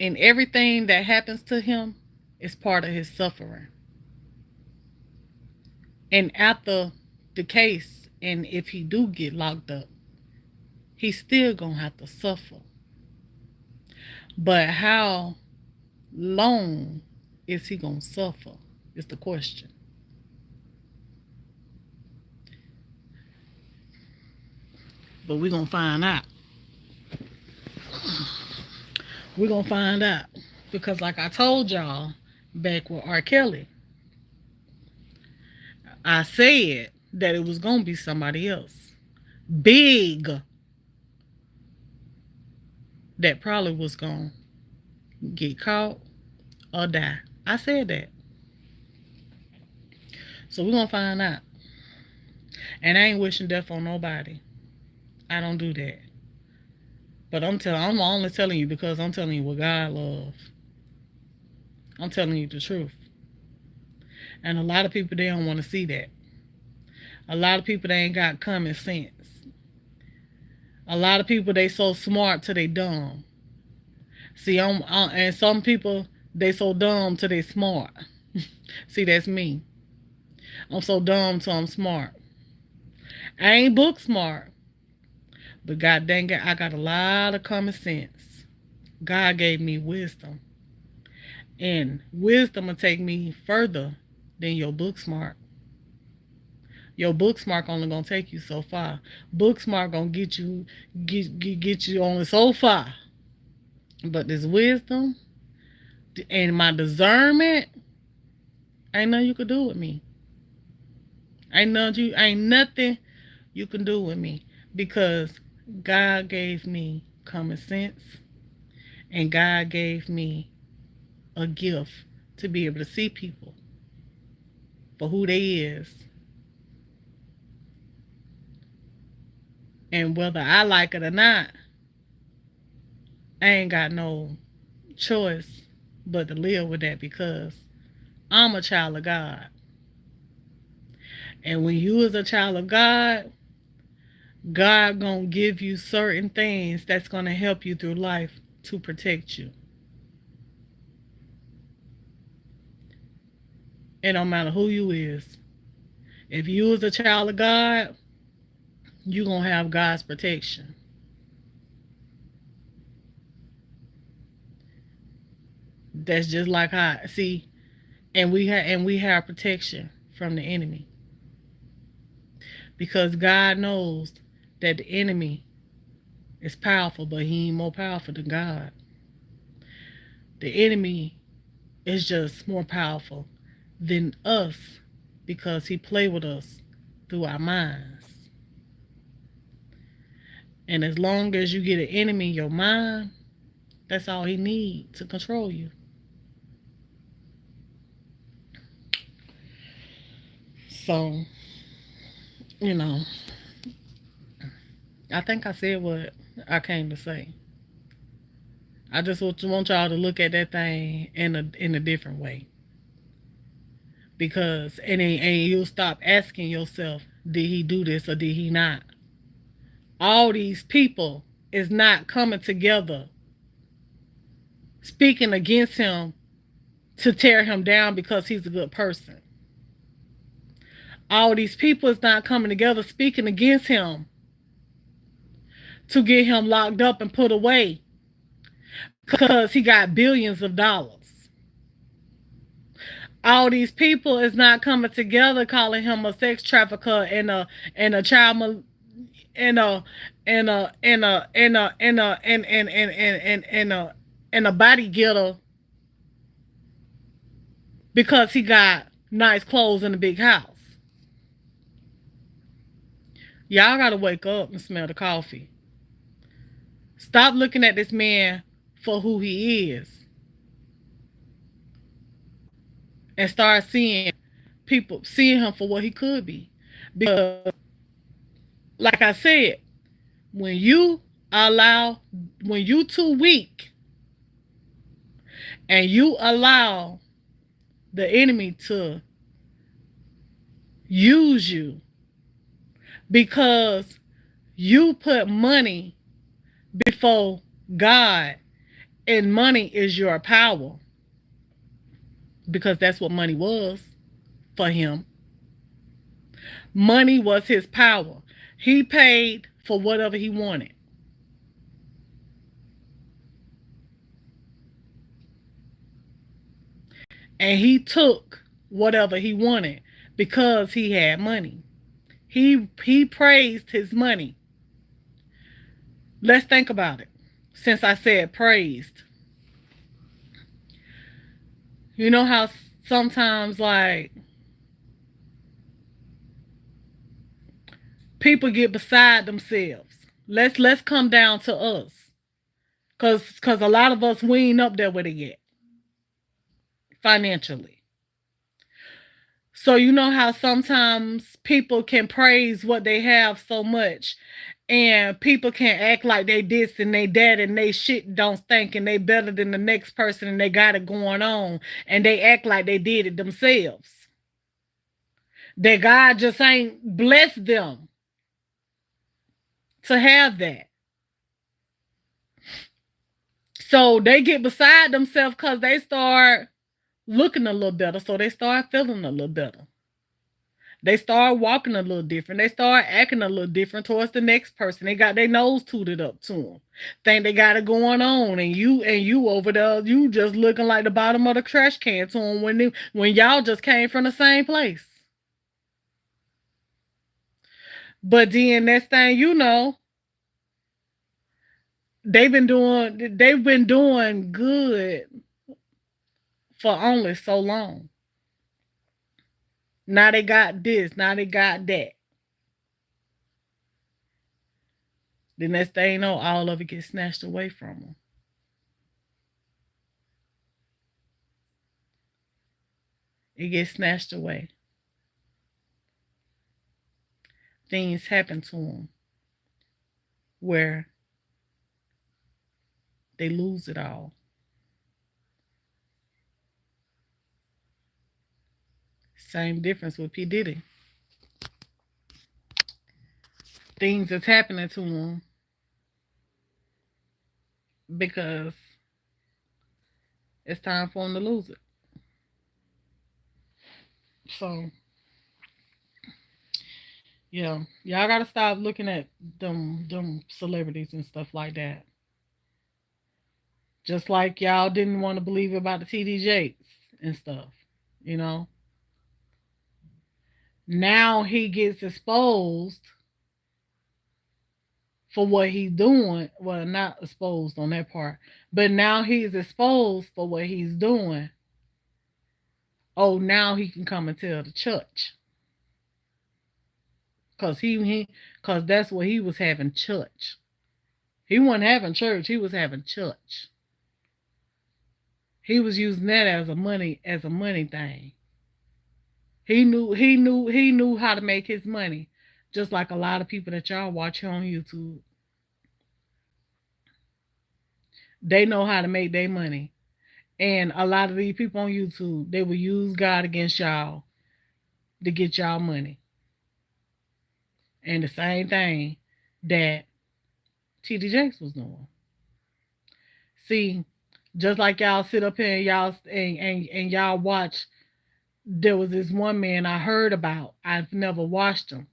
in everything that happens to him is part of his suffering. And after the case, and if he do get locked up, he's still gonna have to suffer. But how long is he gonna suffer is the question. But we're gonna find out. We're gonna find out. Because like I told y'all back with R. Kelly, I said that it was gonna be somebody else. Big. That probably was gonna get caught or die. I said that. So we're gonna find out. And I ain't wishing death on nobody. I don't do that. But I'm only telling you because I'm telling you what God loves. I'm telling you the truth. And a lot of people, they don't want to see that. A lot of people, they ain't got common sense. A lot of people, they so smart till they dumb. See, and some people, they so dumb till they smart. See, that's me. I'm so dumb till I'm smart. I ain't book smart. But God dang it, I got a lot of common sense. God gave me wisdom. And wisdom will take me further than your book smart. Your book smart only gonna take you so far. Book smart gonna get you only so far. But this wisdom and my discernment, ain't nothing you can do with me. Ain't nothing you can do with me. Because God gave me common sense. And God gave me a gift to be able to see people for who they is. And whether I like it or not, I ain't got no choice but to live with that because I'm a child of God. And when you is a child of God, God gonna give you certain things that's gonna help you through life to protect you. It don't matter who you is. If you is a child of God, you gonna have God's protection. That's just like how see, and we have protection from the enemy because God knows that the enemy is powerful, but he ain't more powerful than God. The enemy is just more powerful than us because he play with us through our minds. And as long as you get an enemy in your mind, that's all he need to control you. So, you know, I think I said what I came to say. I just want y'all to look at that thing in a different way. Because and you'll stop asking yourself, did he do this or did he not? All these people is not coming together speaking against him to tear him down because he's a good person. All these people is not coming together speaking against him to get him locked up and put away because he got billions of dollars. All these people is not coming together calling him a sex trafficker and a child and a and a and a and a and a and a body getter because he got nice clothes in a big house. Y'all gotta wake up and smell the coffee. Stop looking at this man for who he is and start seeing him for what he could be. Because, like I said, when you allow, when you too weak and you allow the enemy to use you because you put money before God and money is your power because that's what money was for him. Money was his power. He paid for whatever he wanted. And he took whatever he wanted because he had money. He praised his money. Let's think about it. Since I said praised. You know how sometimes like people get beside themselves. Let's come down to us. Cause a lot of us we ain't up there with it yet. Financially. So you know how sometimes people can praise what they have so much and people can act like they this and they that and they shit don't stink and they better than the next person and they got it going on and they act like they did it themselves. That God just ain't blessed them to have that. So they get beside themselves because they start looking a little better. So they start feeling a little better. They start walking a little different. They start acting a little different towards the next person. They got their nose tooted up to them. Think they got it going on, and you over there, you just looking like the bottom of the trash can to them when y'all just came from the same place. But then next thing you know, they've been doing good for only so long. Now they got this. Now they got that. The next thing you know, all of it gets snatched away from them. It gets snatched away. Things happen to them where they lose it all. Same difference with P. Diddy. Things that's happening to him because it's time for him to lose it. So, yeah, y'all gotta stop looking at them celebrities and stuff like that. Just like y'all didn't want to believe about the TD Jakes and stuff, you know. Now he gets exposed for what he's doing. Well, not exposed on that part, but now he's exposed for what he's doing. Oh, now he can come and tell the church. Cause that's what he was having church. He wasn't having church, he was having church. He was using that as a money thing. He knew how to make his money. Just like a lot of people that y'all watch here on YouTube. They know how to make their money. And a lot of these people on YouTube, they will use God against y'all to get y'all money. And the same thing that TD Jakes was doing. See, just like y'all sit up here and y'all watch, there was this one man I heard about. I've never watched him.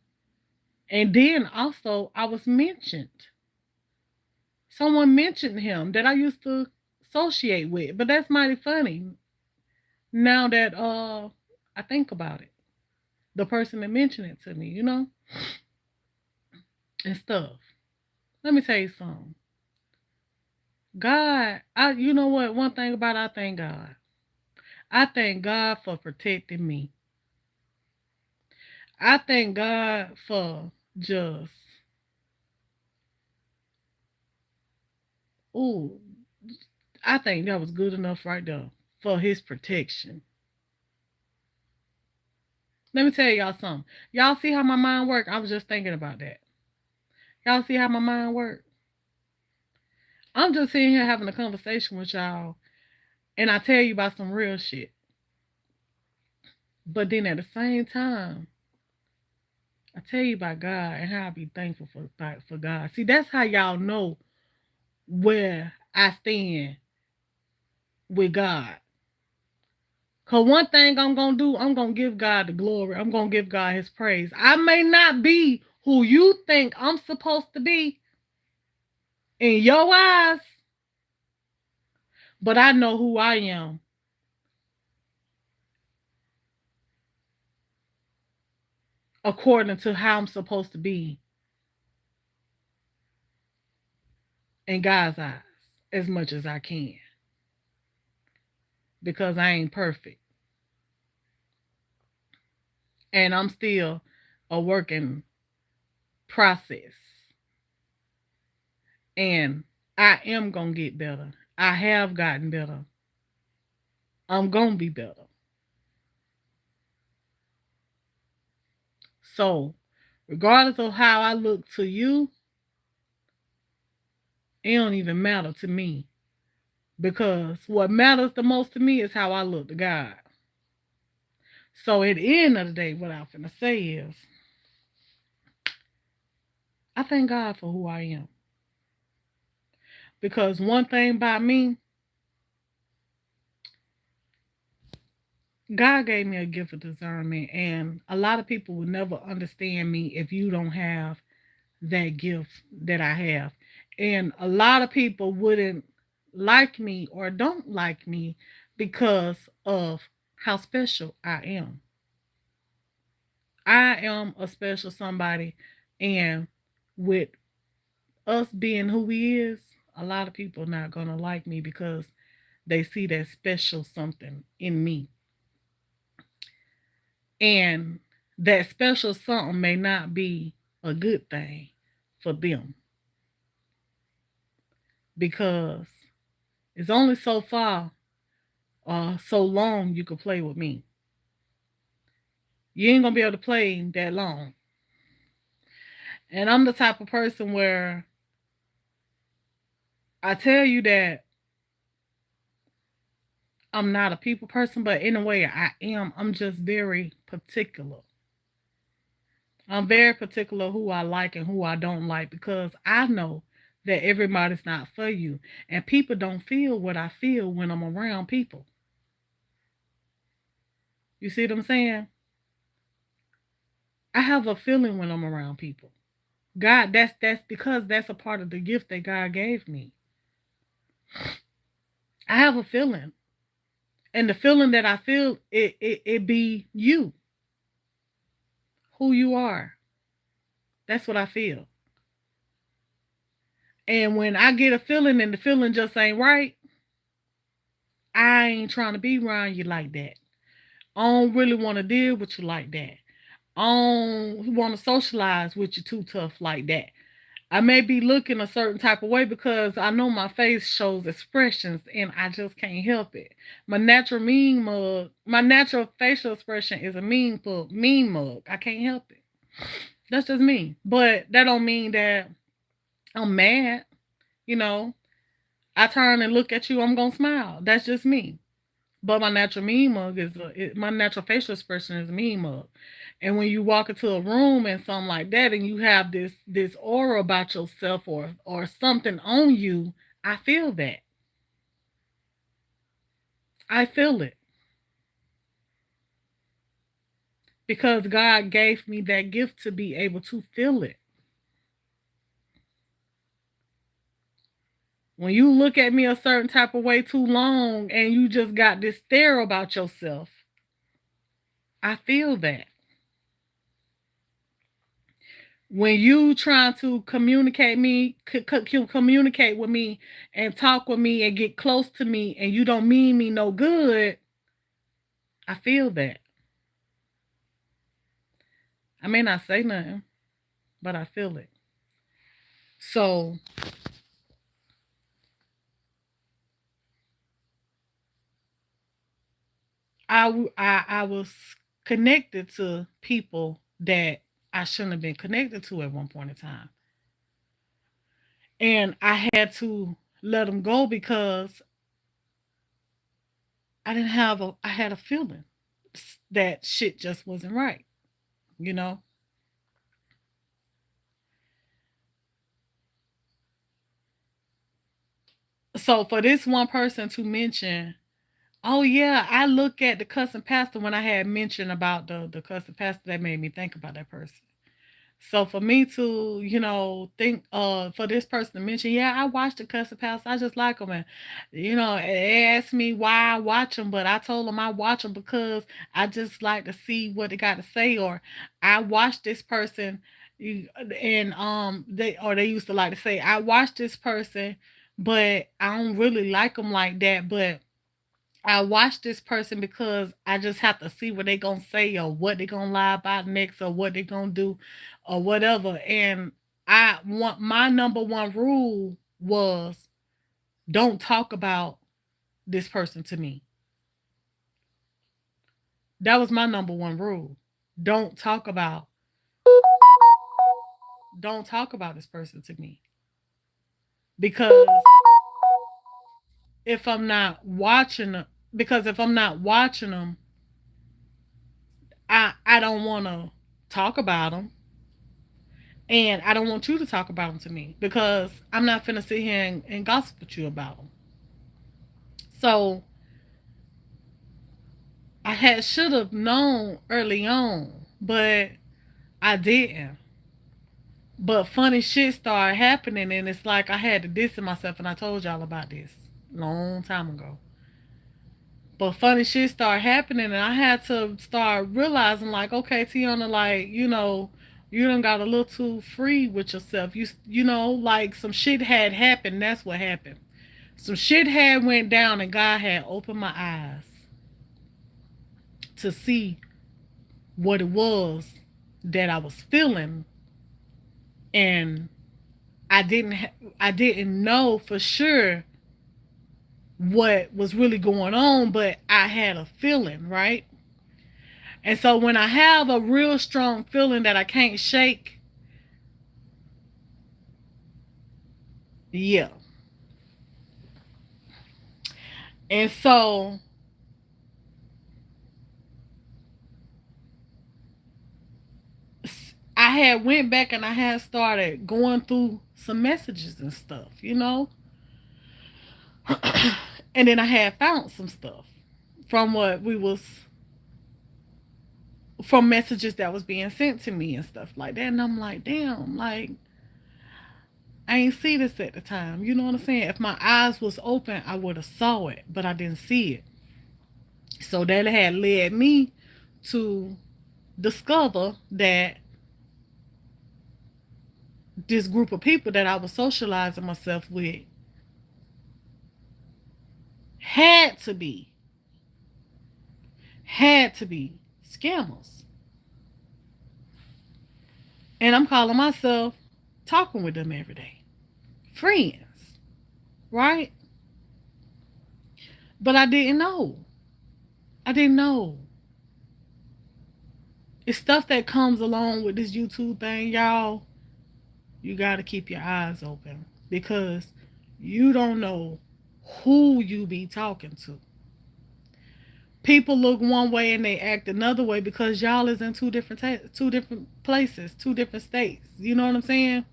And then also I was mentioned. Someone mentioned him that I used to associate with. But that's mighty funny. Now that I think about it. The person that mentioned it to me, you know? And stuff. Let me tell you something. God, you know what? One thing about I thank God. I thank God for protecting me. I thank God for just, ooh, I think that was good enough right there for his protection. Let me tell y'all something. Y'all see how my mind work? I was just thinking about that. Y'all see how my mind work? I'm just sitting here having a conversation with y'all, and I tell you about some real shit. But then at the same time, I tell you about God and how I be thankful for God. See, that's how y'all know where I stand with God. Cause one thing I'm gonna do, I'm gonna give God the glory. I'm gonna give God his praise. I may not be who you think I'm supposed to be in your eyes, but I know who I am. According to how I'm supposed to be in God's eyes, as much as I can. Because I ain't perfect. And I'm still a working process. And I am going to get better. I have gotten better. I'm going to be better. So, regardless of how I look to you, it don't even matter to me. Because what matters the most to me is how I look to God. So, at the end of the day, what I'm going to say is, I thank God for who I am. Because one thing about me, God gave me a gift of discernment, and a lot of people will never understand me if you don't have that gift that I have. And a lot of people wouldn't like me or don't like me because of how special I am. I am a special somebody, and with us being who we is, a lot of people not gonna like me because they see that special something in me. And that special something may not be a good thing for them because it's only so far or so long you can play with me. You ain't gonna be able to play that long. And I'm the type of person where I tell you that I'm not a people person, but in a way I am. I'm just very particular. I'm very particular who I like and who I don't like because I know that everybody's not for you. And people don't feel what I feel when I'm around people. You see what I'm saying? I have a feeling when I'm around people. God, that's because that's a part of the gift that God gave me. I have a feeling. And the feeling that I feel, it be you, who you are. That's what I feel. And when I get a feeling and the feeling just ain't right, I ain't trying to be around you like that. I don't really want to deal with you like that. I don't want to socialize with you too tough like that. I may be looking a certain type of way because I know my face shows expressions and I just can't help it. My natural facial expression is a mean mug. I can't help it. That's just me. But that don't mean that I'm mad. You know, I turn and look at you, I'm gonna smile. That's just me. But my natural facial expression is a mean mug. And when you walk into a room and something like that, and you have this aura about yourself or something on you, I feel that. I feel it because God gave me that gift to be able to feel it. When you look at me a certain type of way too long and you just got this stare about yourself, I feel that. When you trying to communicate with me and talk with me and get close to me and you don't mean me no good, I feel that. I may not say nothing, but I feel it. So I was connected to people that I shouldn't have been connected to at one point in time, and I had to let them go because I had a feeling that shit just wasn't right, you know. So for this one person to mention, oh yeah, I look at the cussing pastor when I had mentioned about the cussing pastor, that made me think about that person. So for me to, think for this person to mention, yeah, I watched the cussing pastor, I just like him, and they asked me why I watch them, but I told them I watch them because I just like to see what they got to say, or I watched this person, and they used to like to say I watched this person, but I don't really like them like that, but I watch this person because I just have to see what they gonna say or what they gonna lie about next or what they gonna do or whatever. And I want my number one rule was don't talk about this person to me. That was my number one rule. Don't talk about don't talk about this person to me. Because if I'm not watching them, because if I'm not watching them, I don't want to talk about them. And I don't want you to talk about them to me because I'm not finna sit here and gossip with you about them. So I had should have known early on, but I didn't. But funny shit started happening, and it's like I had to distance myself, and I told y'all about this long time ago. But funny shit started happening, and I had to start realizing, like, okay, Tiana, like, you done got a little too free with yourself. Like some shit had happened. That's what happened. Some shit had went down, and God had opened my eyes to see what it was that I was feeling, and I didn't know for sure what was really going on, but I had a feeling, right? And so when I have a real strong feeling that I can't shake, yeah, And so I had went back and I had started going through some messages and stuff, and then I had found some stuff from what we was from messages that was being sent to me and stuff like that. And I'm like, damn, like I ain't see this at the time. You know what I'm saying? If my eyes was open, I would have saw it, but I didn't see it. So that had led me to discover that this group of people that I was socializing myself with had to be had to be scammers. And I'm calling myself talking with them every day. Friends, right? But I didn't know. I didn't know. It's stuff that comes along with this YouTube thing, y'all. You got to keep your eyes open because you don't know who you be talking to. People look one way and they act another way because y'all is in two different places, two different states. You know what I'm saying?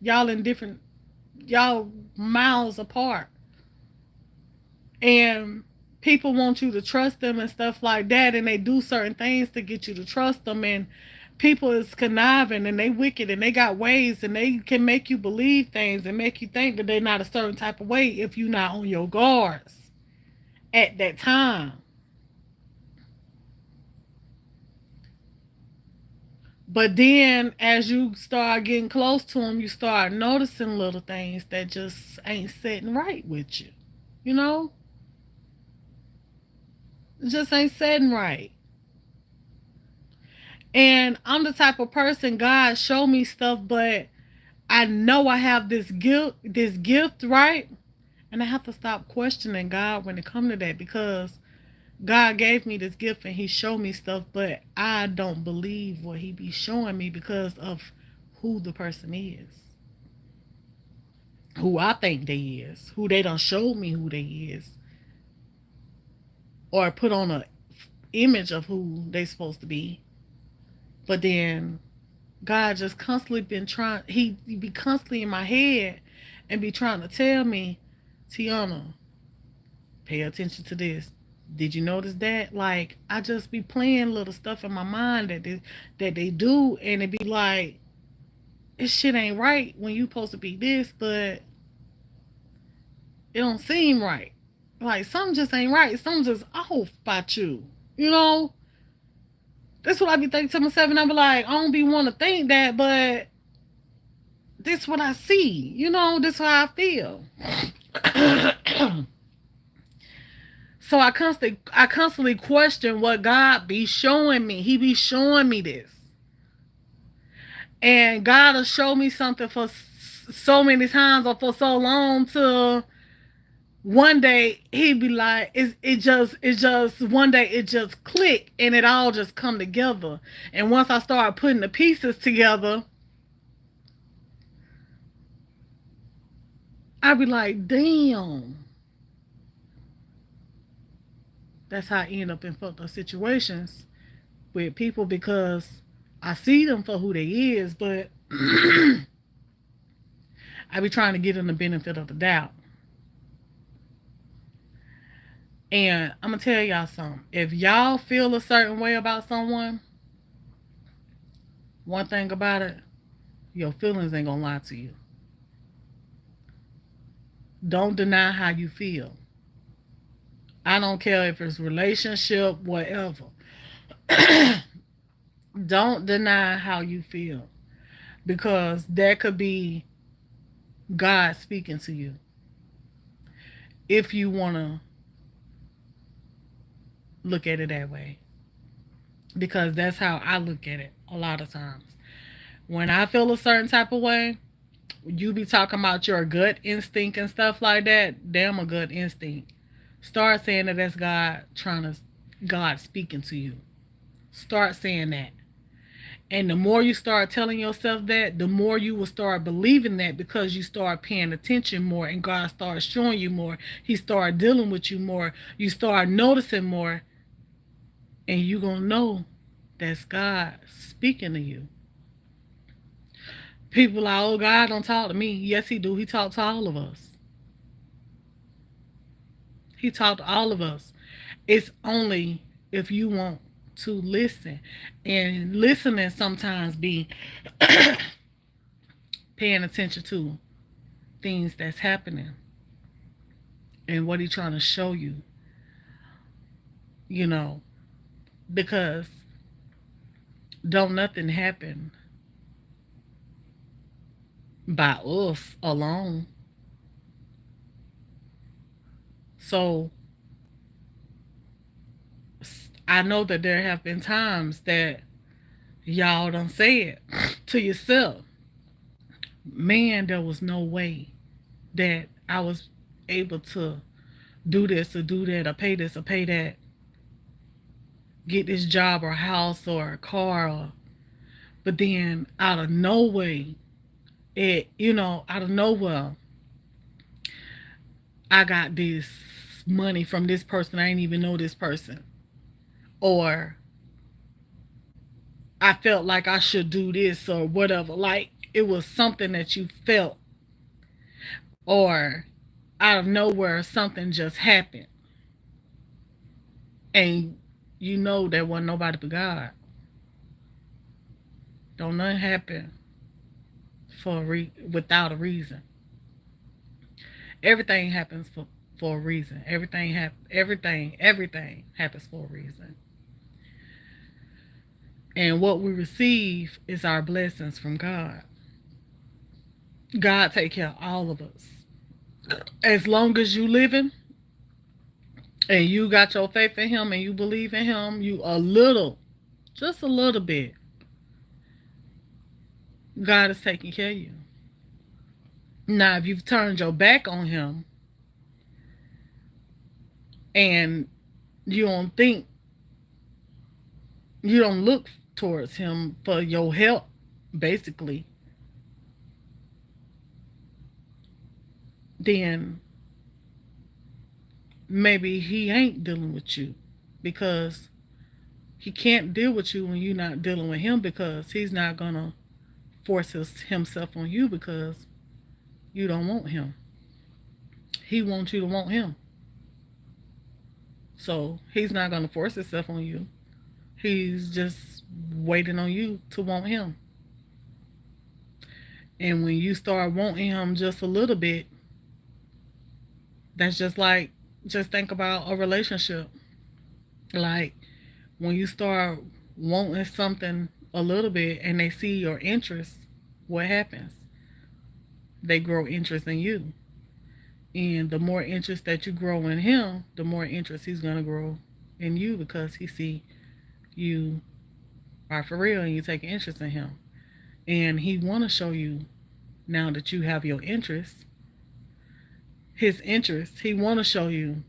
Y'all in different y'all miles apart. And people want you to trust them and stuff like that, and they do certain things to get you to trust them. And people is conniving and they wicked and they got ways and they can make you believe things and make you think that they're not a certain type of way if you're not on your guards at that time. But then as you start getting close to them, you start noticing little things that just ain't sitting right with you. You know? It just ain't sitting right. And I'm the type of person God show me stuff, but I know I have this gift, right? And I have to stop questioning God when it comes to that because God gave me this gift and He showed me stuff, but I don't believe what He be showing me because of who the person is, who I think they is, who they done showed me who they is, or put on a image of who they supposed to be. But then God just constantly been trying. He be constantly in my head and be trying to tell me, Tiana, pay attention to this. Did you notice that? Like I just be playing little stuff in my mind that they do, and it be like this shit ain't right when you supposed to be this, but it don't seem right. Like something just ain't right. Something just off about you. You know. That's what I be thinking to myself, and I be like, I don't be want to think that, but this what I see. You know, this how I feel. So I constantly question what God be showing me. He be showing me this. And God will show me something for so many times or for so long till one day he'd be like, it just one day it just click and it all just come together. And once I start putting the pieces together, I'd be like, damn. That's how I end up in fucked up situations with people because I see them for who they is, but I be trying to give them the benefit of the doubt. And I'm gonna tell y'all something. If y'all feel a certain way about someone, one thing about it, your feelings ain't gonna lie to you. Don't deny how you feel. I don't care if it's relationship, whatever. Don't deny how you feel because that could be God speaking to you if you want to look at it that way. Because that's how I look at it a lot of times. When I feel a certain type of way, you be talking about your gut instinct and stuff like that. Damn, a gut instinct. Start saying that that's God speaking to you. Start saying that. And the more you start telling yourself that, the more you will start believing that, because you start paying attention more and God starts showing you more. He start dealing with you more. You start noticing more, and you're going to know that's God speaking to you. People like, oh, God don't talk to me. Yes, he do. He talks to all of us. He talked to all of us. It's only if you want to listen. And listening sometimes be paying attention to things that's happening and what he's trying to show you, you know, because don't nothing happen by us alone. So I know that there have been times that y'all done said to yourself, man, there was no way that I was able to do this or do that or pay this or pay that, get this job or house or a car, or, but then out of no way, out of nowhere, I got this money from this person. I didn't even know this person. Or I felt like I should do this or whatever. Like it was something that you felt, or out of nowhere, something just happened. And you know there wasn't nobody but God. Don't nothing happen without a reason. Everything happens for a reason. Everything happens for a reason. And what we receive is our blessings from God. God take care of all of us. As long as you living and you got your faith in him and you believe in him, you just a little bit, God is taking care of you. Now, if you've turned your back on him and you don't look towards him for your help, basically, then maybe he ain't dealing with you, because he can't deal with you when you're not dealing with him, because he's not gonna force himself on you because you don't want him. He wants you to want him. So he's not gonna force himself on you. He's just waiting on you to want him. And when you start wanting him just a little bit, that's just think about a relationship. Like when you start wanting something a little bit and they see your interest, what happens? They grow interest in you. And the more interest that you grow in him, the more interest he's going to grow in you, because he see you are for real and you take an interest in him. And he want to show you, now that you have your interest, his interest, he want to show you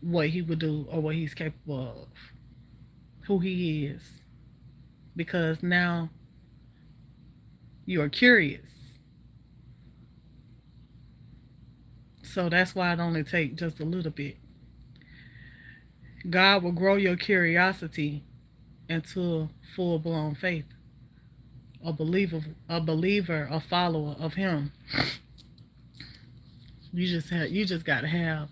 what he would do or what he's capable of, who he is, because now you are curious. So that's why it only takes just a little bit. God will grow your curiosity into full blown faith. A believer, a follower of him. You just gotta have,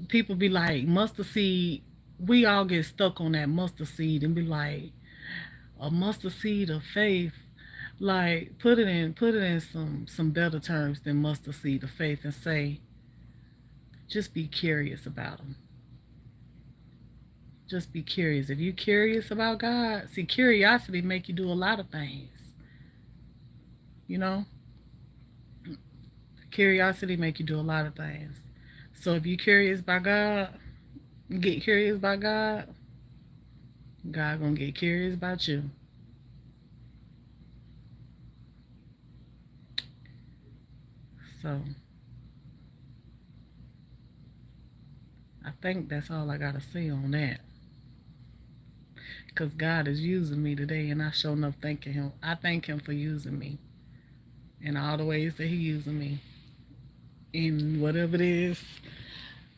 people be like, mustard seed. We all get stuck on that mustard seed and be like, a mustard seed of faith. Like put it in some better terms than mustard seed of faith, and say, just be curious about them. Just be curious. If you're curious about God, see, curiosity make you do a lot of things. You know, curiosity make you do a lot of things. So if you're curious by God, get curious by God. God gonna get curious about you. So I think that's all I gotta say on that. Because God is using me today, and I sure enough thanking Him. I thank Him for using me in all the ways that He using me. In whatever it is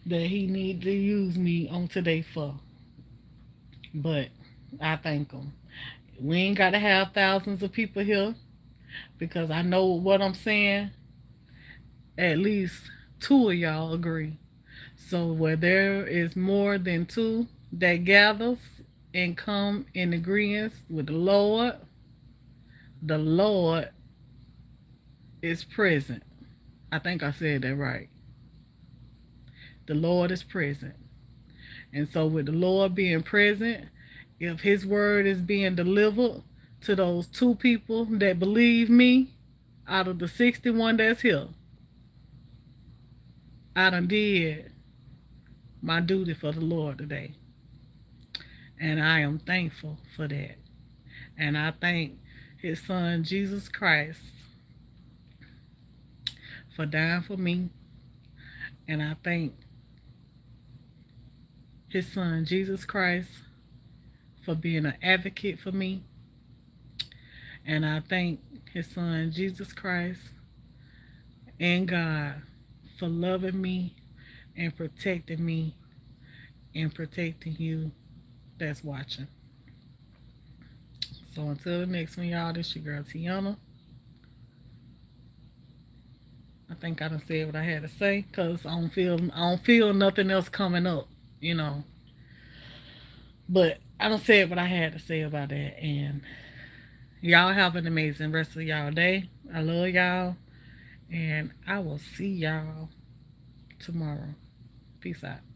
that He need to use me on today for. But I thank Him. We ain't got to have thousands of people here because I know what I'm saying. At least two of y'all agree. So where there is more than two that gathers and come in agreement with the Lord is present. I think I said that right. The Lord is present. And so with the Lord being present, if his word is being delivered to those two people that believe me out of the 61 that's here, I done did my duty for the Lord today. And I am thankful for that. And I thank his son, Jesus Christ, for dying for me. And I thank his son, Jesus Christ, for being an advocate for me. And I thank his son, Jesus Christ, and God for loving me and protecting me and protecting you that's watching. So until the next one, y'all, this your girl Tiana. I think I done said what I had to say because I don't feel nothing else coming up, you know. But I done said what I had to say about that, and y'all have an amazing rest of y'all day. I love y'all, and I will see y'all tomorrow. Peace out.